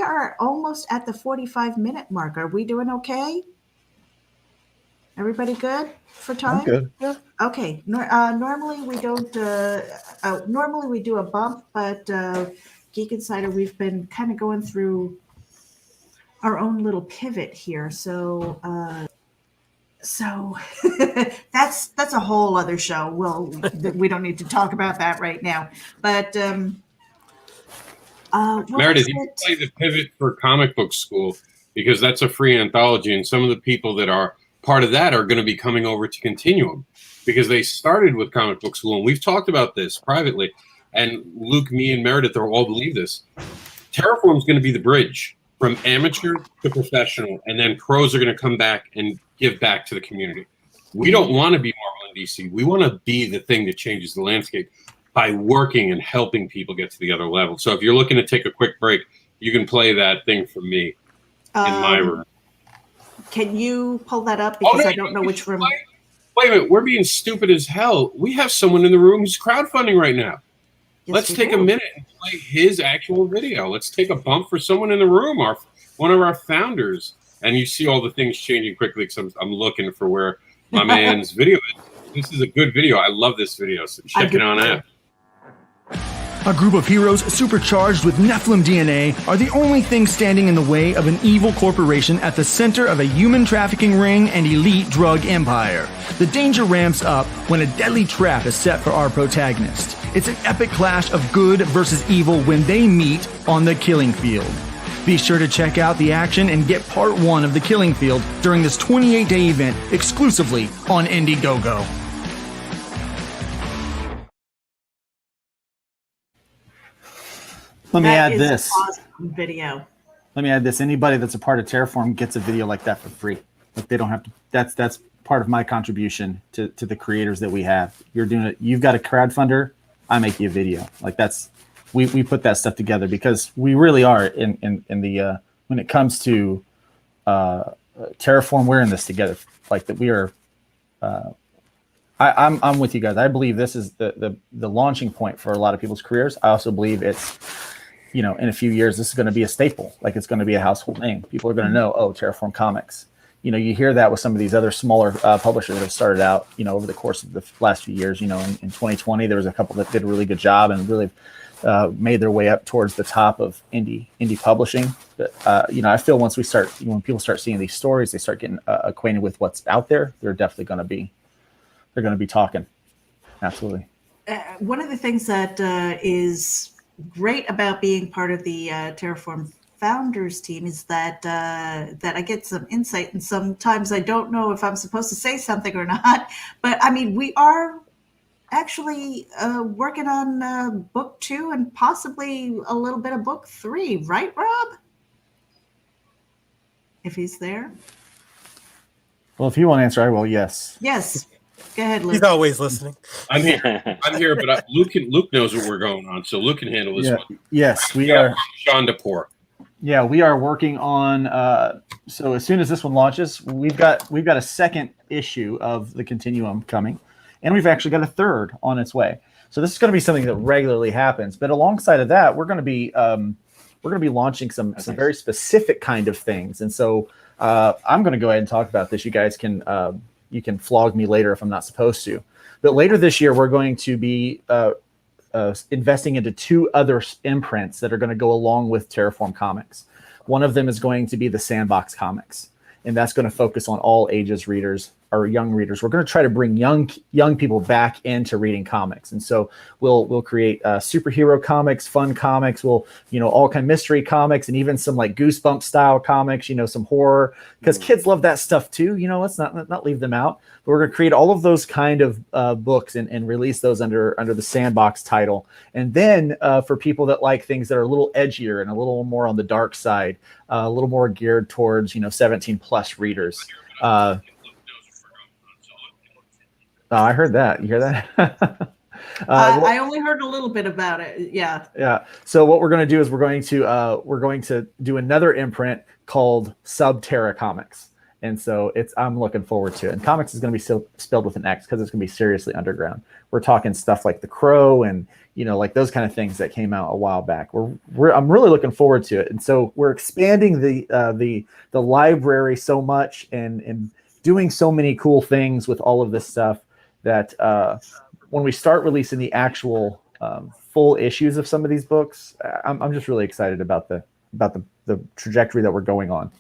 are almost at the 45-minute mark. Are we doing okay? Everybody good for time? I'm good. Yeah. Okay. Normally we don't. Normally we do a bump, but Geek Insider, we've been kind of going through our own little pivot here. So So that's a whole other show. We don't need to talk about that right now. But Meredith, you can play the pivot for comic book school because that's a free anthology, and some of the people that are part of that are going to be coming over to Continuum because they started with comic book school, and we've talked about this privately. And Luke, me, and Meredith all believe this. Terraform is going to be the bridge from amateur to professional, and then pros are going to come back and give back to the community. We don't want to be Marvel and DC. We want to be the thing that changes the landscape by working and helping people get to the other level. So if you're looking to take a quick break, you can play that thing for me in my room. Can you pull that up? Because I don't know which room. Wait a minute. We're being stupid as hell. We have someone in the room who's crowdfunding right now. Yes, Let's take a minute and play his actual video. Let's take a bump for someone in the room, one of our founders. And you see all the things changing quickly because I'm looking for where my man's video is. This is a good video. I love this video. So check it on out. A group of heroes supercharged with Nephilim DNA are the only thing standing in the way of an evil corporation at the center of a human trafficking ring and elite drug empire. The danger ramps up when a deadly trap is set for our protagonist. It's an epic clash of good versus evil when they meet on the killing field. Be sure to check out the action and get part 1 of the killing field during this 28-day event exclusively on Indiegogo. Let me add this. Awesome video. Let me add this. Anybody that's a part of Terraform gets a video like that for free. Like they don't have to. That's part of my contribution to the creators that we have. You're doing it. You've got a crowdfunder. I make you a video. Like that's we put that stuff together because we really are in the when it comes to Terraform. We're in this together. Like that we are. I'm with you guys. I believe this is the launching point for a lot of people's careers. I also believe it's. In a few years, this is going to be a staple. Like it's going to be a household name. People are going to know, Terraform Comics. You hear that with some of these other smaller publishers that have started out, over the course of the last few years. In 2020, there was a couple that did a really good job and really made their way up towards the top of indie publishing. But I feel once when people start seeing these stories, they start getting acquainted with what's out there. They're definitely going to be talking. Absolutely. One of the things that is great about being part of the Terraform founders team is that I get some insight, and sometimes I don't know if I'm supposed to say something or not. But I mean, we are actually working on book 2 and possibly a little bit of book 3, right, Rob? If he's there. Well, if you want to answer, I will. Yes. Yes. Go ahead, Luke. He's always listening. I'm here, but Luke knows what we're going on, so Luke can handle this one. Yes, we are. Sean DePore. Yeah, we are working on. So as soon as this one launches, we've got a second issue of the Continuum coming, and we've actually got a third on its way. So this is going to be something that regularly happens. But alongside of that, we're going to be launching some very specific kind of things. And so I'm going to go ahead and talk about this. You guys can. You can flog me later if I'm not supposed to. But later this year, we're going to be investing into 2 other imprints that are going to go along with Terraform Comics. One of them is going to be the Sandbox Comics, and that's going to focus on all ages readers or young readers. We're going to try to bring young people back into reading comics, and so we'll create superhero comics, fun comics. We'll all kind of mystery comics, and even some like Goosebump style comics. Some horror because kids love that stuff too. Let's not leave them out. But we're going to create all of those kind of books and release those under the Sandbox title. And then for people that like things that are a little edgier and a little more on the dark side, a little more geared towards 17 plus readers. I heard that. You hear that? I only heard a little bit about it. Yeah. Yeah. So what we're going to do is we're going to do another imprint called Subterra Comics, and so I'm looking forward to it. And comics is going to be spelled with an X because it's going to be seriously underground. We're talking stuff like The Crow and like those kind of things that came out a while back. I'm really looking forward to it, and so we're expanding the library so much and doing so many cool things with all of this stuff. That when we start releasing the actual full issues of some of these books, I'm just really excited about the trajectory that we're going on.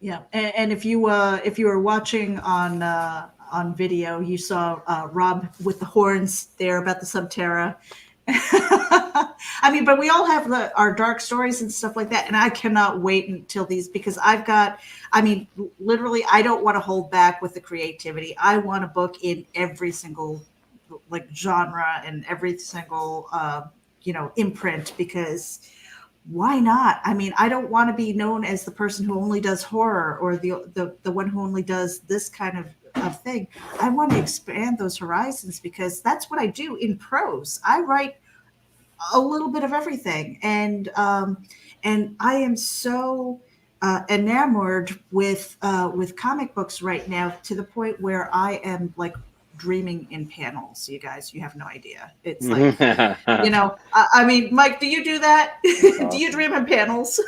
Yeah, and if you were watching on video, you saw Rob with the horns there about the Subterra. I mean, but we all have our dark stories and stuff like that, and I cannot wait until these, because literally, I don't want to hold back with the creativity. I want a book in every single like genre and every single imprint, because why not? I mean, I don't want to be known as the person who only does horror, or the one who only does this kind of thing. I want to expand those horizons, because that's what I do in prose. I write a little bit of everything, and I am so enamored with comic books right now, to the point where I am like dreaming in panels. You guys, you have no idea. It's like, I mean, Mike, do you do that? Do you dream in panels?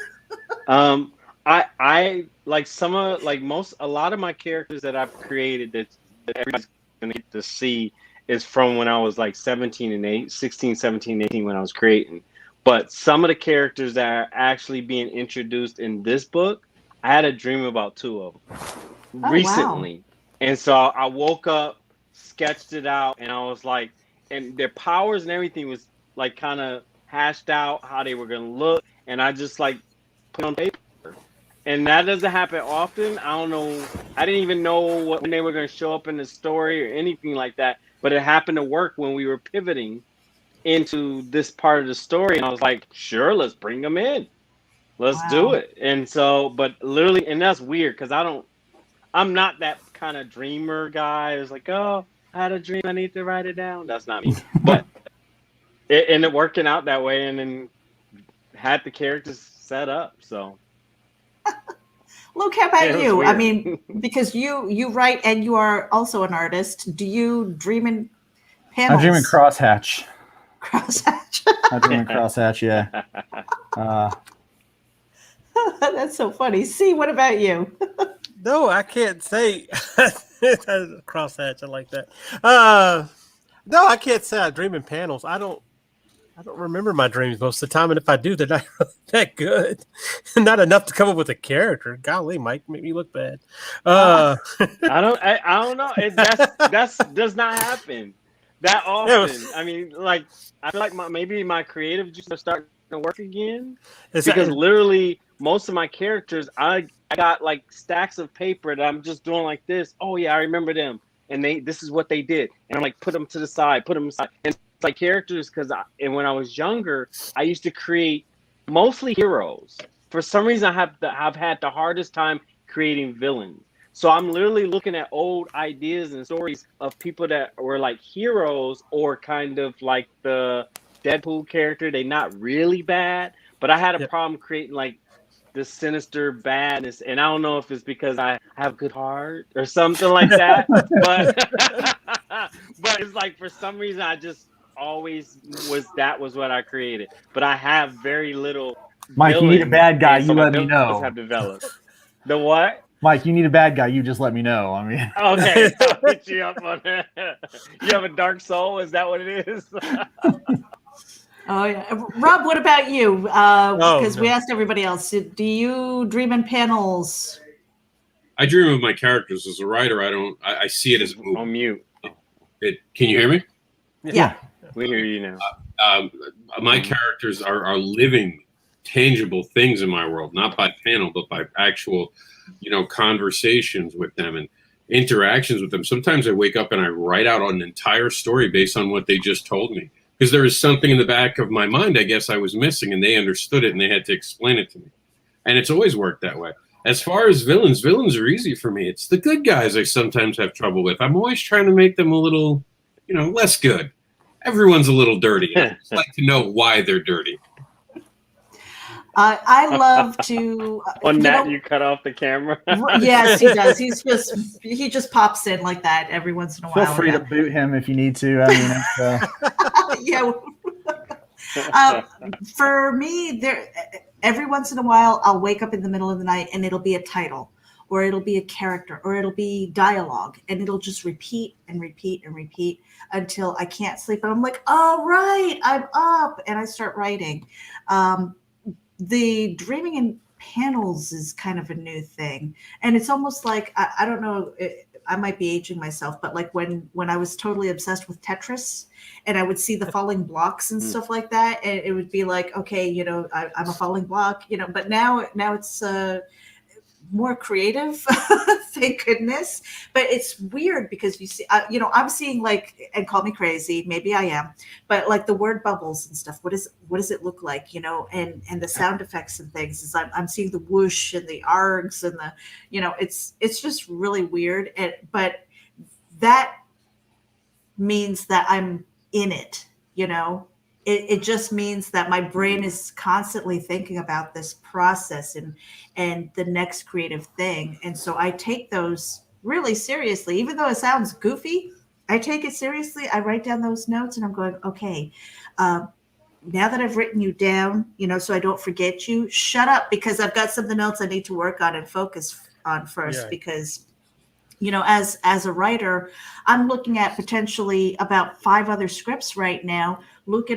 I like a lot of my characters that I've created that everybody's gonna get to see is from when I was like 16, 17, 18 when I was creating. But some of the characters that are actually being introduced in this book, I had a dream about 2 of them recently. Wow. And so I woke up, sketched it out, and I was like, and their powers and everything was like kind of hashed out, how they were going to look. And I just like put on paper. And that doesn't happen often. I don't know. I didn't even know when they were going to show up in the story or anything like that. But it happened to work when we were pivoting into this part of the story. And I was like, sure, let's bring them in. Let's do it. And so, but literally, and that's weird, because I'm not that kind of dreamer guy. It's like, oh, I had a dream, I need to write it down. That's not me. But it ended up working out that way, and then had the characters set up. So. Luke, how about you? Weird. I mean, because you write and you are also an artist. Do you dream in panels? I dream in crosshatch. Crosshatch. I dream in crosshatch, yeah. That's so funny. See, what about you? No, I can't say crosshatch. I like that. No, I can't say I dream in panels. I don't remember my dreams most of the time, and if I do, they're not that good. Not enough to come up with a character. Golly, Mike, make me look bad. I don't know. That's does not happen that often. I mean, like, I feel like maybe my creative juice are starting to work again, because literally most of my characters, I got like stacks of paper that I'm just doing like this. Oh yeah, I remember them, and this is what they did, and I'm like, put them to the side, and it's like characters, because when I was younger, I used to create mostly heroes. For some reason, I've had the hardest time creating villains. So I'm literally looking at old ideas and stories of people that were like heroes, or kind of like the Deadpool character. They're not really bad, but I had a problem creating like this sinister badness, and I don't know if it's because I have a good heart or something like that, but it's like, for some reason, I just always was what I created. But I have very little. Mike, you need a bad guy. You let me know. Have developed. The what? Mike, you need a bad guy. You just let me know. I mean, okay, I'll put you up on that. You have a dark soul? Is that what it is? Oh yeah, Rob. What about you? Because we asked everybody else. Do you dream in panels? I dream of my characters. As a writer, I see it as a movie. On mute. Can you hear me? Yeah. We hear you now. My characters are living, tangible things in my world, not by panel, but by actual, conversations with them and interactions with them. Sometimes I wake up and I write out an entire story based on what they just told me, because there is something in the back of my mind, I guess, I was missing, and they understood it and they had to explain it to me. And it's always worked that way. As far as villains are easy for me. It's the good guys I sometimes have trouble with. I'm always trying to make them a little, less good. Everyone's a little dirty. I just like to know why they're dirty. I love to. On that, you cut off the camera. Yes, he does. He just pops in like that every once in a while. Feel free to boot him if you need to. I mean, yeah. For me, every once in a while, I'll wake up in the middle of the night and it'll be a title, or it'll be a character, or it'll be dialogue, and it'll just repeat and repeat and repeat until I can't sleep. And I'm like, all right, I'm up, and I start writing. The dreaming in panels is kind of a new thing, and it's almost like I don't know. I might be aging myself, but like when I was totally obsessed with Tetris, and I would see the falling blocks and stuff like that, and it would be like, okay, I'm a falling block, But now it's more creative, thank goodness. But it's weird because you see, I'm seeing like, and call me crazy, maybe I am, but like the word bubbles and stuff. What does it look like, and the sound effects and things. Is I'm seeing the whoosh and the args and the, it's just really weird. But that means that I'm in it, It just means that my brain is constantly thinking about this process and the next creative thing. And so I take those really seriously, even though it sounds goofy, I take it seriously. I write down those notes and I'm going, okay, now that I've written you down, so I don't forget you, shut up, because I've got something else I need to work on and focus on first. Yeah. Because as a writer, I'm looking at potentially about 5 other scripts right now. Luke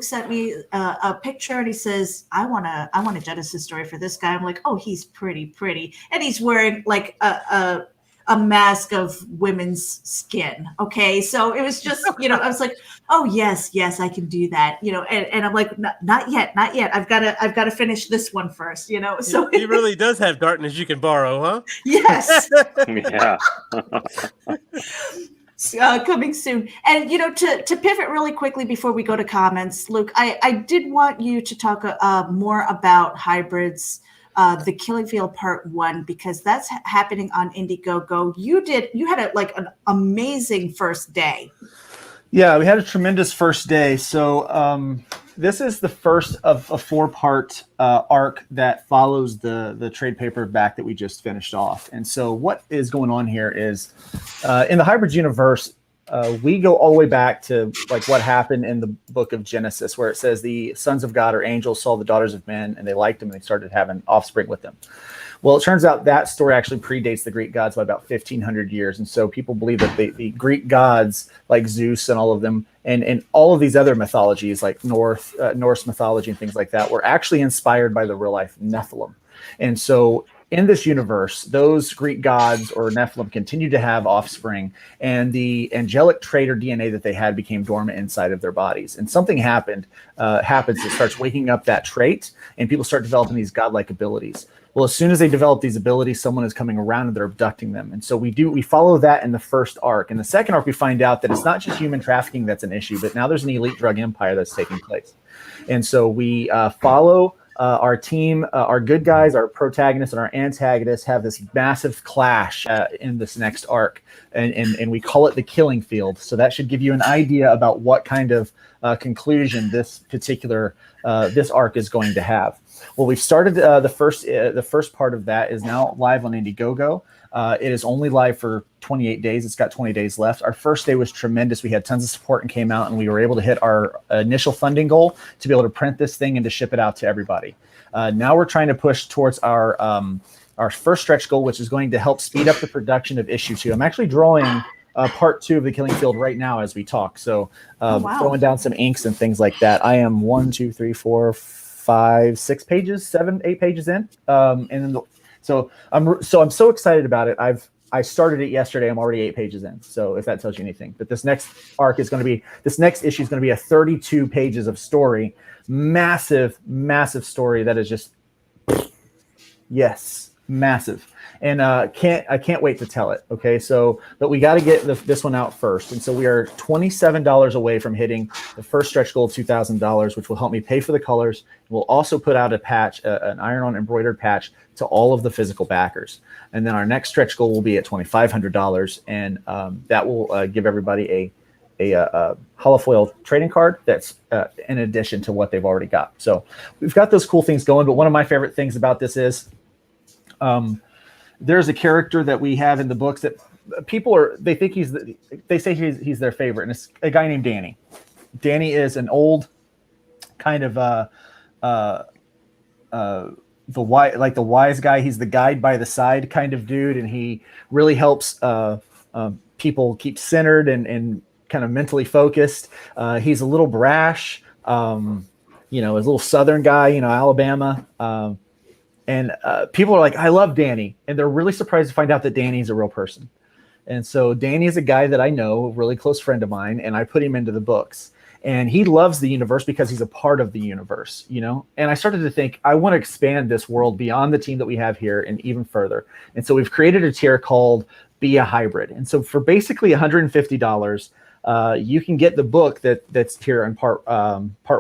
sent me a picture and he says, I want a Genesis story for this guy. I'm like, oh, he's pretty. And he's wearing like a mask of women's skin. Okay. So it was just, I was like, oh yes, I can do that. And I'm like, not yet. I've got to finish this one first, so He really does have darkness you can borrow, huh? yes. Yeah. Coming soon. And to pivot really quickly before we go to comments, Luke, I did want you to talk more about Hybrids, the Killing Field Part 1, because that's happening on Indiegogo. You had an amazing first day. Yeah, we had a tremendous first day. So this is the first of a 4-part arc that follows the trade paperback that we just finished off. And so what is going on here is in the Hybrids universe, we go all the way back to like what happened in the book of Genesis, where it says the sons of God or angels saw the daughters of men and they liked them and they started having offspring with them. Well, it turns out that story actually predates the Greek gods by about 1,500 years. And so people believe that the Greek gods like Zeus and all of them and all of these other mythologies like Norse mythology and things like that were actually inspired by the real life Nephilim. And so in this universe, those Greek gods or Nephilim continued to have offspring, and the angelic trait or DNA that they had became dormant inside of their bodies. And something happens that starts waking up that trait, and people start developing these godlike abilities. Well, as soon as they develop these abilities, someone is coming around and they're abducting them. And so we follow that in the first arc. In the second arc, we find out that it's not just human trafficking that's an issue, but now there's an elite drug empire that's taking place. And so we follow our team, our good guys, our protagonists, and our antagonists have this massive clash in this next arc. And we call it the Killing Field. So that should give you an idea about what kind of conclusion this particular this arc is going to have. Well, we've started the first part of that is now live on Indiegogo. It is only live for 28 days. It's got 20 days left. Our first day was tremendous. We had tons of support and came out, and we were able to hit our initial funding goal to be able to print this thing and to ship it out to everybody. Now we're trying to push towards our first stretch goal, which is going to help speed up the production of issue 2. I'm actually drawing part 2 of the Killing Field right now as we talk. So throwing down some inks and things like that. I am 1, 2, 3, 4, 5, 6 pages, 7, 8 pages in. And then so I'm so excited about it. I started it yesterday. I'm already 8 pages in. So if that tells you anything, but this next issue is going to be a 32 pages of story, massive story that is just, yes, massive. And I can't wait to tell it. Okay. So, but we got to get this one out first. And so we are $27 away from hitting the first stretch goal of $2,000, which will help me pay for the colors. We'll also put out a patch, an iron-on embroidered patch to all of the physical backers. And then our next stretch goal will be at $2,500. And that will give everybody a holofoil trading card that's in addition to what they've already got. So we've got those cool things going. But one of my favorite things about this is, there's a character that we have in the books that they say he's their favorite, and it's a guy named Danny. Danny is an old kind of the wise guy. He's the guide by the side kind of dude, and he really helps people keep centered and kind of mentally focused. He's a little brash, a little Southern guy, Alabama. And people are like, I love Danny. And they're really surprised to find out that Danny's a real person. And so Danny is a guy that I know, a really close friend of mine, and I put him into the books. And he loves the universe because he's a part of the universe, you know? And I started to think, I want to expand this world beyond the team that we have here and even further. And so we've created a tier called Be a Hybrid. And so for basically $150, you can get the book that's here in part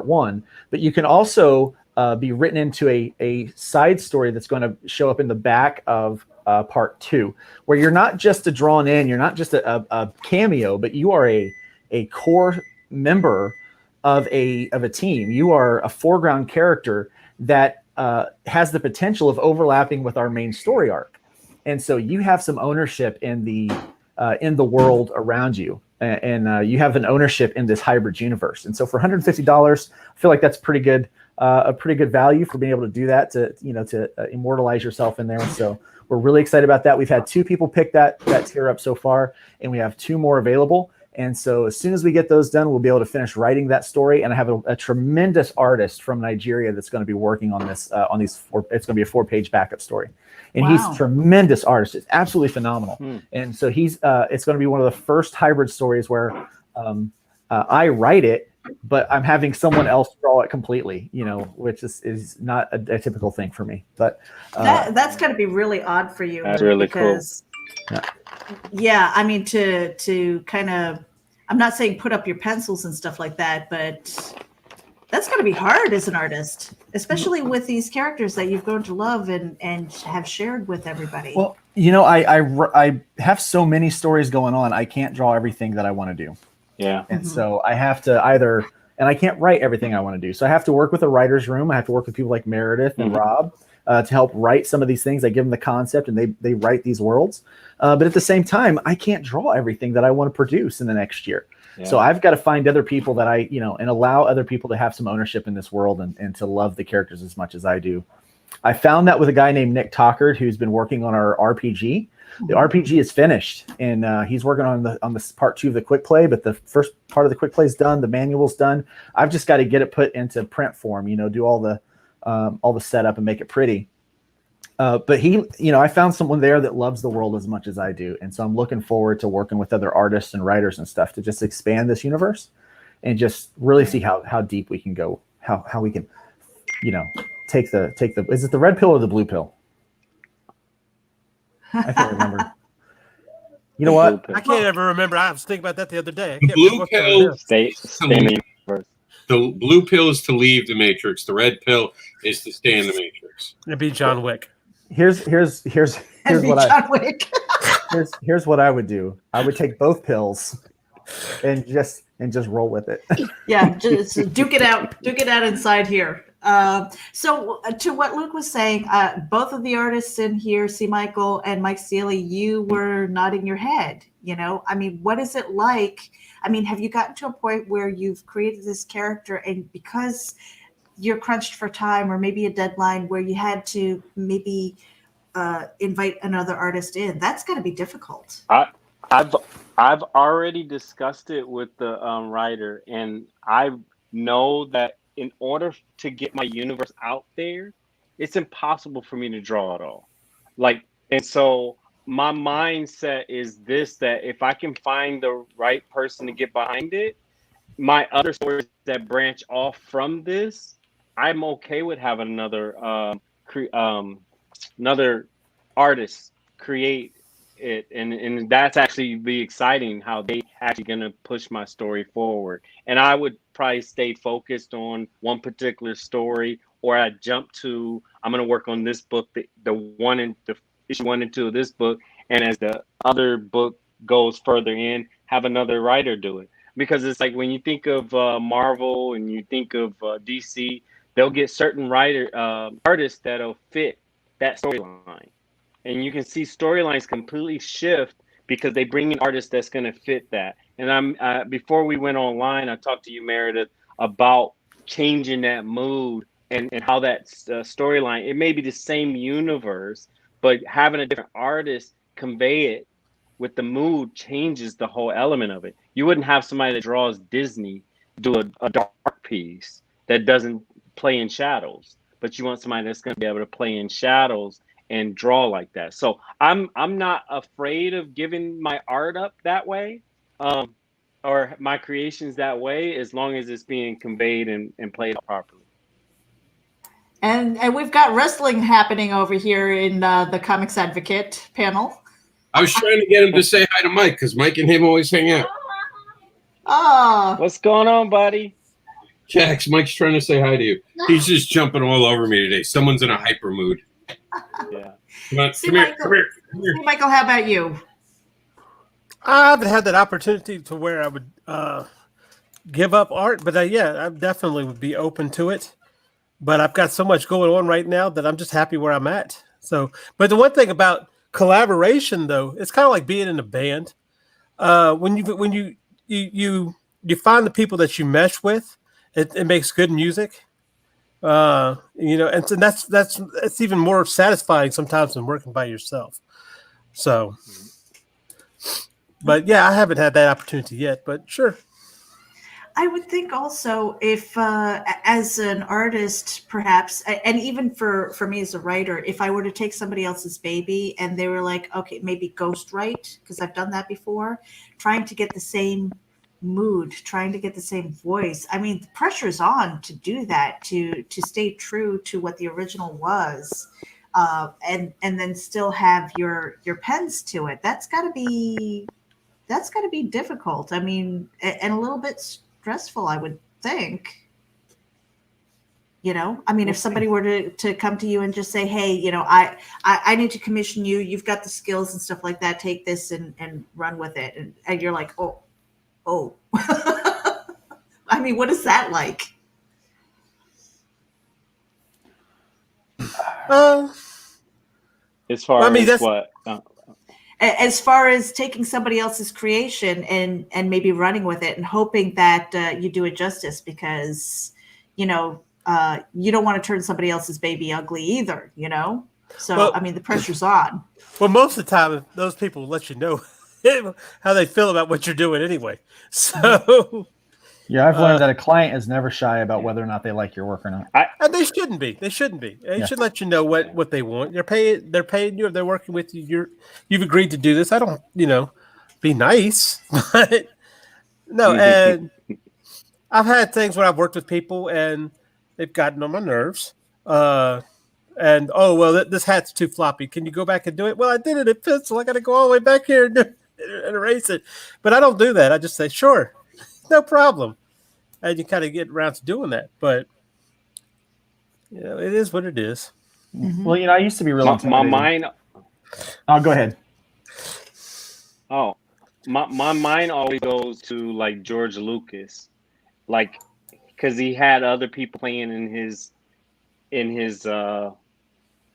one, but you can also be written into a side story that's going to show up in the back of part 2, where you're not just a drawn in, you're not just a cameo, but you are a core member of a team. You are a foreground character that has the potential of overlapping with our main story arc, and so you have some ownership in the world around you, and you have an ownership in this hybrid universe. And so for $150, I feel like that's pretty good. A pretty good value for being able to do that, to immortalize yourself in there. So we're really excited about that. We've had 2 people pick that tier up so far, and we have 2 more available. And so as soon as we get those done, we'll be able to finish writing that story. And I have a tremendous artist from Nigeria that's going to be working on this. It's going to be a 4-page backup story, and Wow. he's a tremendous artist. It's absolutely phenomenal. And so it's going to be one of the first hybrid stories where I write it, but I'm having someone else draw it completely, which is not a typical thing for me. But that's going to be really odd for you. That's really because, cool. Yeah, I mean, to kind of, I'm not saying put up your pencils and stuff like that, but that's going to be hard as an artist, especially with these characters that you've grown to love and have shared with everybody. Well, I have so many stories going on. I can't draw everything that I want to do. Yeah. And so I have to and I can't write everything I want to do. So I have to work with a writer's room. I have to work with people like Meredith and Rob to help write some of these things. I give them the concept and they write these worlds. But at the same time, I can't draw everything that I want to produce in the next year. Yeah. So I've got to find other people that and allow other people to have some ownership in this world and to love the characters as much as I do. I found that with a guy named Nick Tockard, who's been working on our RPG. The RPG is finished, and he's working on the part 2 of the quick play. But the first part of the quick play is done. The manual's done. I've just got to get it put into print form. Do all the setup and make it pretty. But I found someone there that loves the world as much as I do, and so I'm looking forward to working with other artists and writers and stuff to just expand this universe and just really see how deep we can go. How we can, take the. Is it the red pill or the blue pill? I can't remember. You know what? I can't ever remember. I was thinking about that the other day. The blue pill, stay in the universe. The blue pill is to leave the Matrix. The red pill is to stay in the Matrix. It'd be John Wick. Here's what I would do. I would take both pills and just roll with it. Yeah, just duke it out inside here. So to what Luke was saying, both of the artists in here, C. Michael and Mike Seeley, you were nodding your head. I mean, what is it like? I mean, have you gotten to a point where you've created this character and because you're crunched for time or maybe a deadline where you had to maybe invite another artist in? That's got to be difficult. I've already discussed it with the writer, and I know that in order to get my universe out there, it's impossible for me to draw it all. And so my mindset is this, that if I can find the right person to get behind it, my other stories that branch off from this, I'm okay with having another artist create it, and that's actually be exciting how they actually gonna push my story forward. And I would probably stay focused on one particular story, or I jump to I'm gonna work on this book, the issue 1 and 2 of this book, and as the other book goes further in, have another writer do it. Because it's like when you think of Marvel and you think of DC, they'll get certain artists that'll fit that storyline. And you can see storylines completely shift because they bring in artists that's going to fit that. And before we went online, I talked to you, Meredith, about changing that mood and how that storyline, it may be the same universe, but having a different artist convey it with the mood changes the whole element of it. You wouldn't have somebody that draws Disney do a dark piece that doesn't play in shadows. but you want somebody that's going to be able to play in shadows and draw like that. So I'm not afraid of giving my art up that way, or my creations that way, as long as it's being conveyed and played properly. And we've got wrestling happening over here in the Comics Advocate panel. I was trying to get him to say hi to Mike because Mike and him always hang out. Oh, What's going on, buddy? Jax, Mike's trying to say hi to you. He's just jumping all over me today. Someone's in a hyper mood. Yeah. Come on, See, come here, Michael. come here, come here. see, Michael, how about you? I haven't had that opportunity to where I would give up art, but yeah, I definitely would be open to it. But I've got so much going on right now that I'm just happy where I'm at. So, but the one thing about collaboration, though, it's kind of like being in a band. When you find the people that you mesh with, it makes good music. And so that's even more satisfying sometimes than working by yourself. So, but yeah, I haven't had that opportunity yet, but sure. I would think also if, as an artist, perhaps, and even for me as a writer, if I were to take somebody else's baby and they were like, okay, maybe ghostwrite, because I've done that before, trying to get the same mood, trying to get the same voice. I mean, the pressure's on to do that, to stay true to what the original was, and then still have your pens to it. That's got to be difficult. I mean, and a little bit stressful, I would think. I mean, if somebody were to come to you and just say, hey, I need to commission you, you've got the skills and stuff like that, take this and run with it, and you're like, oh I mean, what is that like? As far as what? As far as taking somebody else's creation and maybe running with it and hoping that you do it justice, because you don't want to turn somebody else's baby ugly either, So Well, I mean, the pressure's on. Well, most of the time, those people will let you know how they feel about what you're doing anyway. So Yeah, I've learned that a client is never shy about whether or not they like your work or not. and they shouldn't be. They shouldn't be. They should let you know what they want. They're paying you. If they're working with you, you've agreed to do this. I don't, be nice, but no. And I've had things when I've worked with people and they've gotten on my nerves. And this hat's too floppy. Can you go back and do it? Well, I did it in pencil. I got to go all the way back here and erase it. But I don't do that. I just say, sure, no problem. And you kind of get around to doing that. But it is what it is. Mm-hmm. Well, I used to be real. My mind. Oh, go ahead. Oh, my mind always goes to like George Lucas, like because he had other people playing in his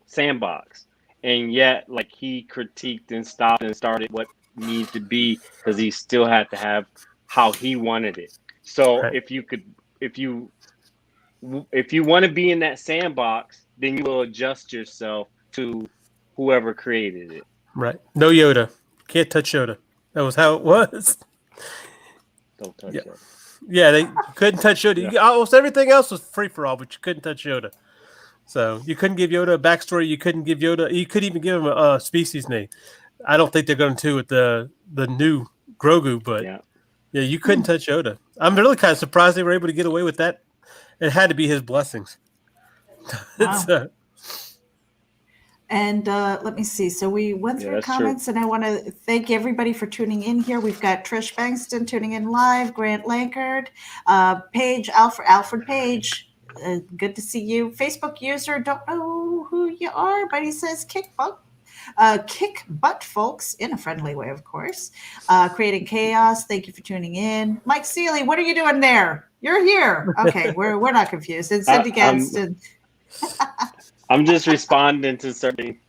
sandbox, and yet like he critiqued and stopped and started what needed to be because he still had to have how he wanted it. So Right. if you want to be in that sandbox, then you will adjust yourself to whoever created it. Right. No Yoda. Can't touch Yoda. That was how it was. Don't touch it. Yeah, they couldn't touch Yoda. Almost everything else was free for all, but you couldn't touch Yoda. So you couldn't give Yoda a backstory. You couldn't give Yoda. You couldn't even give him a species name. I don't think they're going to with the new Grogu, but yeah, you couldn't touch Yoda. I'm really kind of surprised they were able to get away with that. It had to be his blessings. Wow. And let me see. So we went through that's comments, and I want to thank everybody for tuning in here. We've got Trish Bankston tuning in live, Grant Lankard, Paige, Alfred Page. Good to see you. Facebook user, don't know who you are, but he says kick butt, folks, in a friendly way, of course. Creating chaos. Thank you for tuning in. Mike Seeley, what are you doing there? You're here. Okay, we're not confused. And Cindy Gadsden. I'm just responding to certain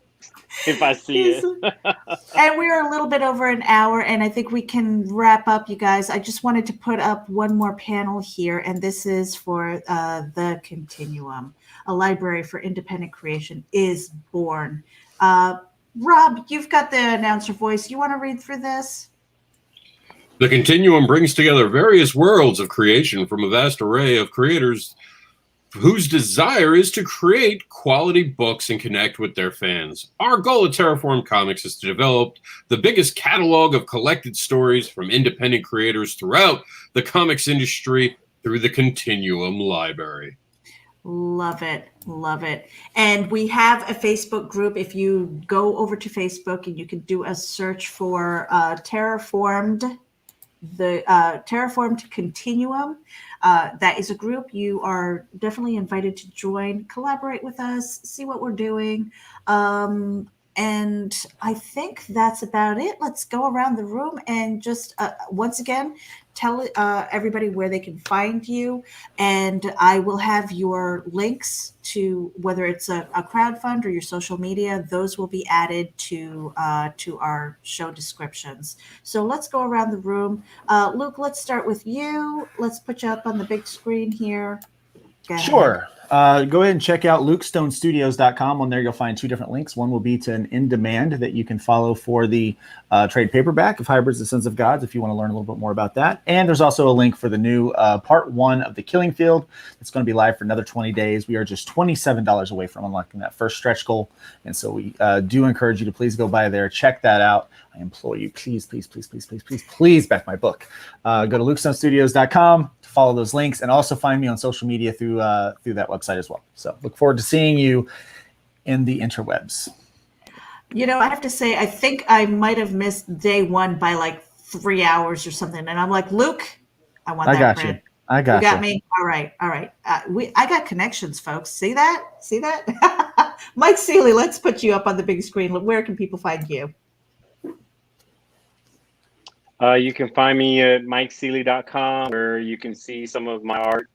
if I see it. And we're a little bit over an hour, and I think we can wrap up, you guys. I just wanted to put up one more panel here, and this is for the Continuum, a library for independent creation is born. Rob, you've got the announcer voice. You want to read through this? The Continuum brings together various worlds of creation from a vast array of creators whose desire is to create quality books and connect with their fans. Our goal at Terraform Comics is to develop the biggest catalog of collected stories from independent creators throughout the comics industry through the Continuum library. Love it. Love it. And we have a Facebook group. If you go over to Facebook and you can do a search for Terraformed Continuum. That is a group you are definitely invited to join, collaborate with us, see what we're doing. And I think that's about it. Let's go around the room and just once again, tell everybody where they can find you. And I will have your links to whether it's a crowdfund or your social media. Those will be added to our show descriptions. So let's go around the room. Luke, let's start with you. Let's put you up on the big screen here. Go ahead. Sure. Go ahead and check out lukestonestudios.com. On there, you'll find two different links. One will be to an in-demand that you can follow for the trade paperback of Hybrids, the Sons of Gods, if you want to learn a little bit more about that. And there's also a link for the new part 1 of The Killing Field. It's going to be live for another 20 days. We are just $27 away from unlocking that first stretch goal. And so we do encourage you to please go by there, check that out. I implore you, please back my book. Go to lukestonestudios.com to follow those links, and also find me on social media through that website as well. So look forward to seeing you in the interwebs. You know, I have to say, I think I might have missed day 1 by like 3 hours or something. And I'm like, Luke, I want that. I got print. you. I got you. you. Got me. All right. I got connections, folks. See that? Mike Seeley, let's put you up on the big screen. Where can people find you? You can find me at MikeSeeley.com, where you can see some of my art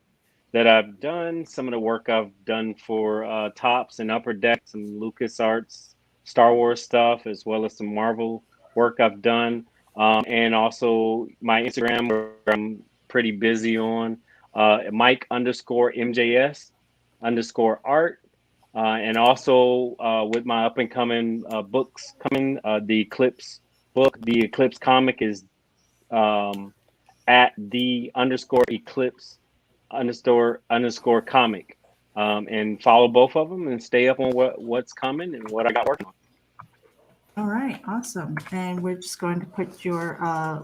that I've done, some of the work I've done for Tops and Upper Deck, some Lucas Arts, Star Wars stuff, as well as some Marvel work I've done. And also my Instagram, where I'm pretty busy on, Mike_MJS_art. And also with my up and coming books coming, the Eclipse book, the Eclipse comic is at _Eclipse_comic, and follow both of them and stay up on what's coming and what I got working on. All right, awesome. And we're just going to put your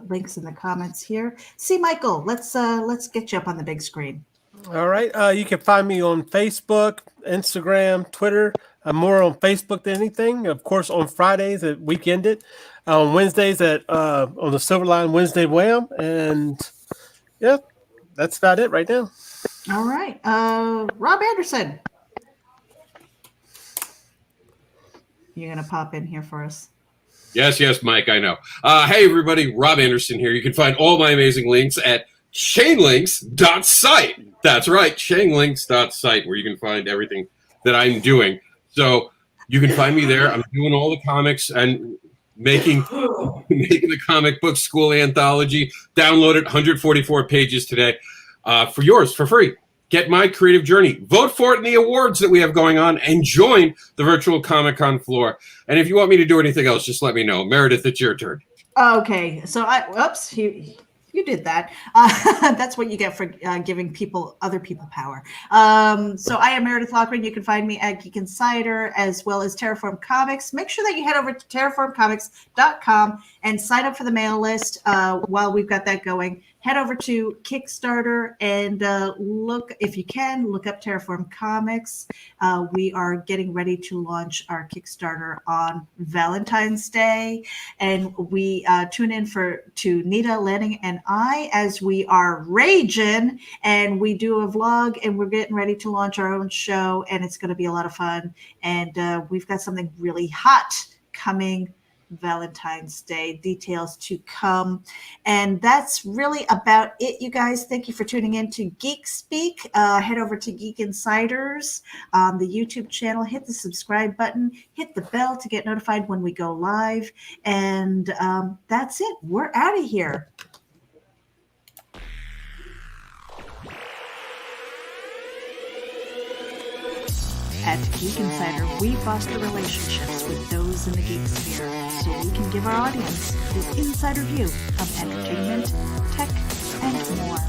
links in the comments here. See, Michael, let's get you up on the big screen. All right. You can find me on Facebook, Instagram, Twitter. I'm more on Facebook than anything. Of course, on Fridays at Weekended, on Wednesdays at on the Silverline Wednesday Wham, and yeah, that's about it right now. All right, Rob Anderson, you're gonna pop in here for us. Yes, Mike, I know. Hey, everybody, Rob Anderson here. You can find all my amazing links at chainlinks.site. That's right, chainlinks.site, where you can find everything that I'm doing. So you can find me there. I'm doing all the comics and making the comic book school anthology. Download it, 144 pages today, for yours for free. Get my creative journey. Vote for it in the awards that we have going on, and join the virtual Comic-Con floor. And if you want me to do anything else, just let me know. Meredith, it's your turn. Okay, so you did that. That's what you get for giving other people power. So I am Meredith Lochran. You can find me at Geek Insider as well as Terraform Comics. Make sure that you head over to terraformcomics.com and sign up for the mail list while we've got that going. Head over to Kickstarter and look up Terraform Comics. We are getting ready to launch our Kickstarter on Valentine's Day, and we tune in to Nita, Lanning, and I as we are raging, and we do a vlog, and we're getting ready to launch our own show, and it's going to be a lot of fun. And we've got something really hot coming Valentine's Day, details to come. And that's really about it, you guys. Thank you for tuning in to Geek Speak. Head over to Geek Insiders on the YouTube channel, hit the subscribe button, hit the bell to get notified when we go live, and that's it. We're out of here. At Geek Insider, we foster relationships with those in the geek sphere so we can give our audience the insider view of entertainment, tech, and more.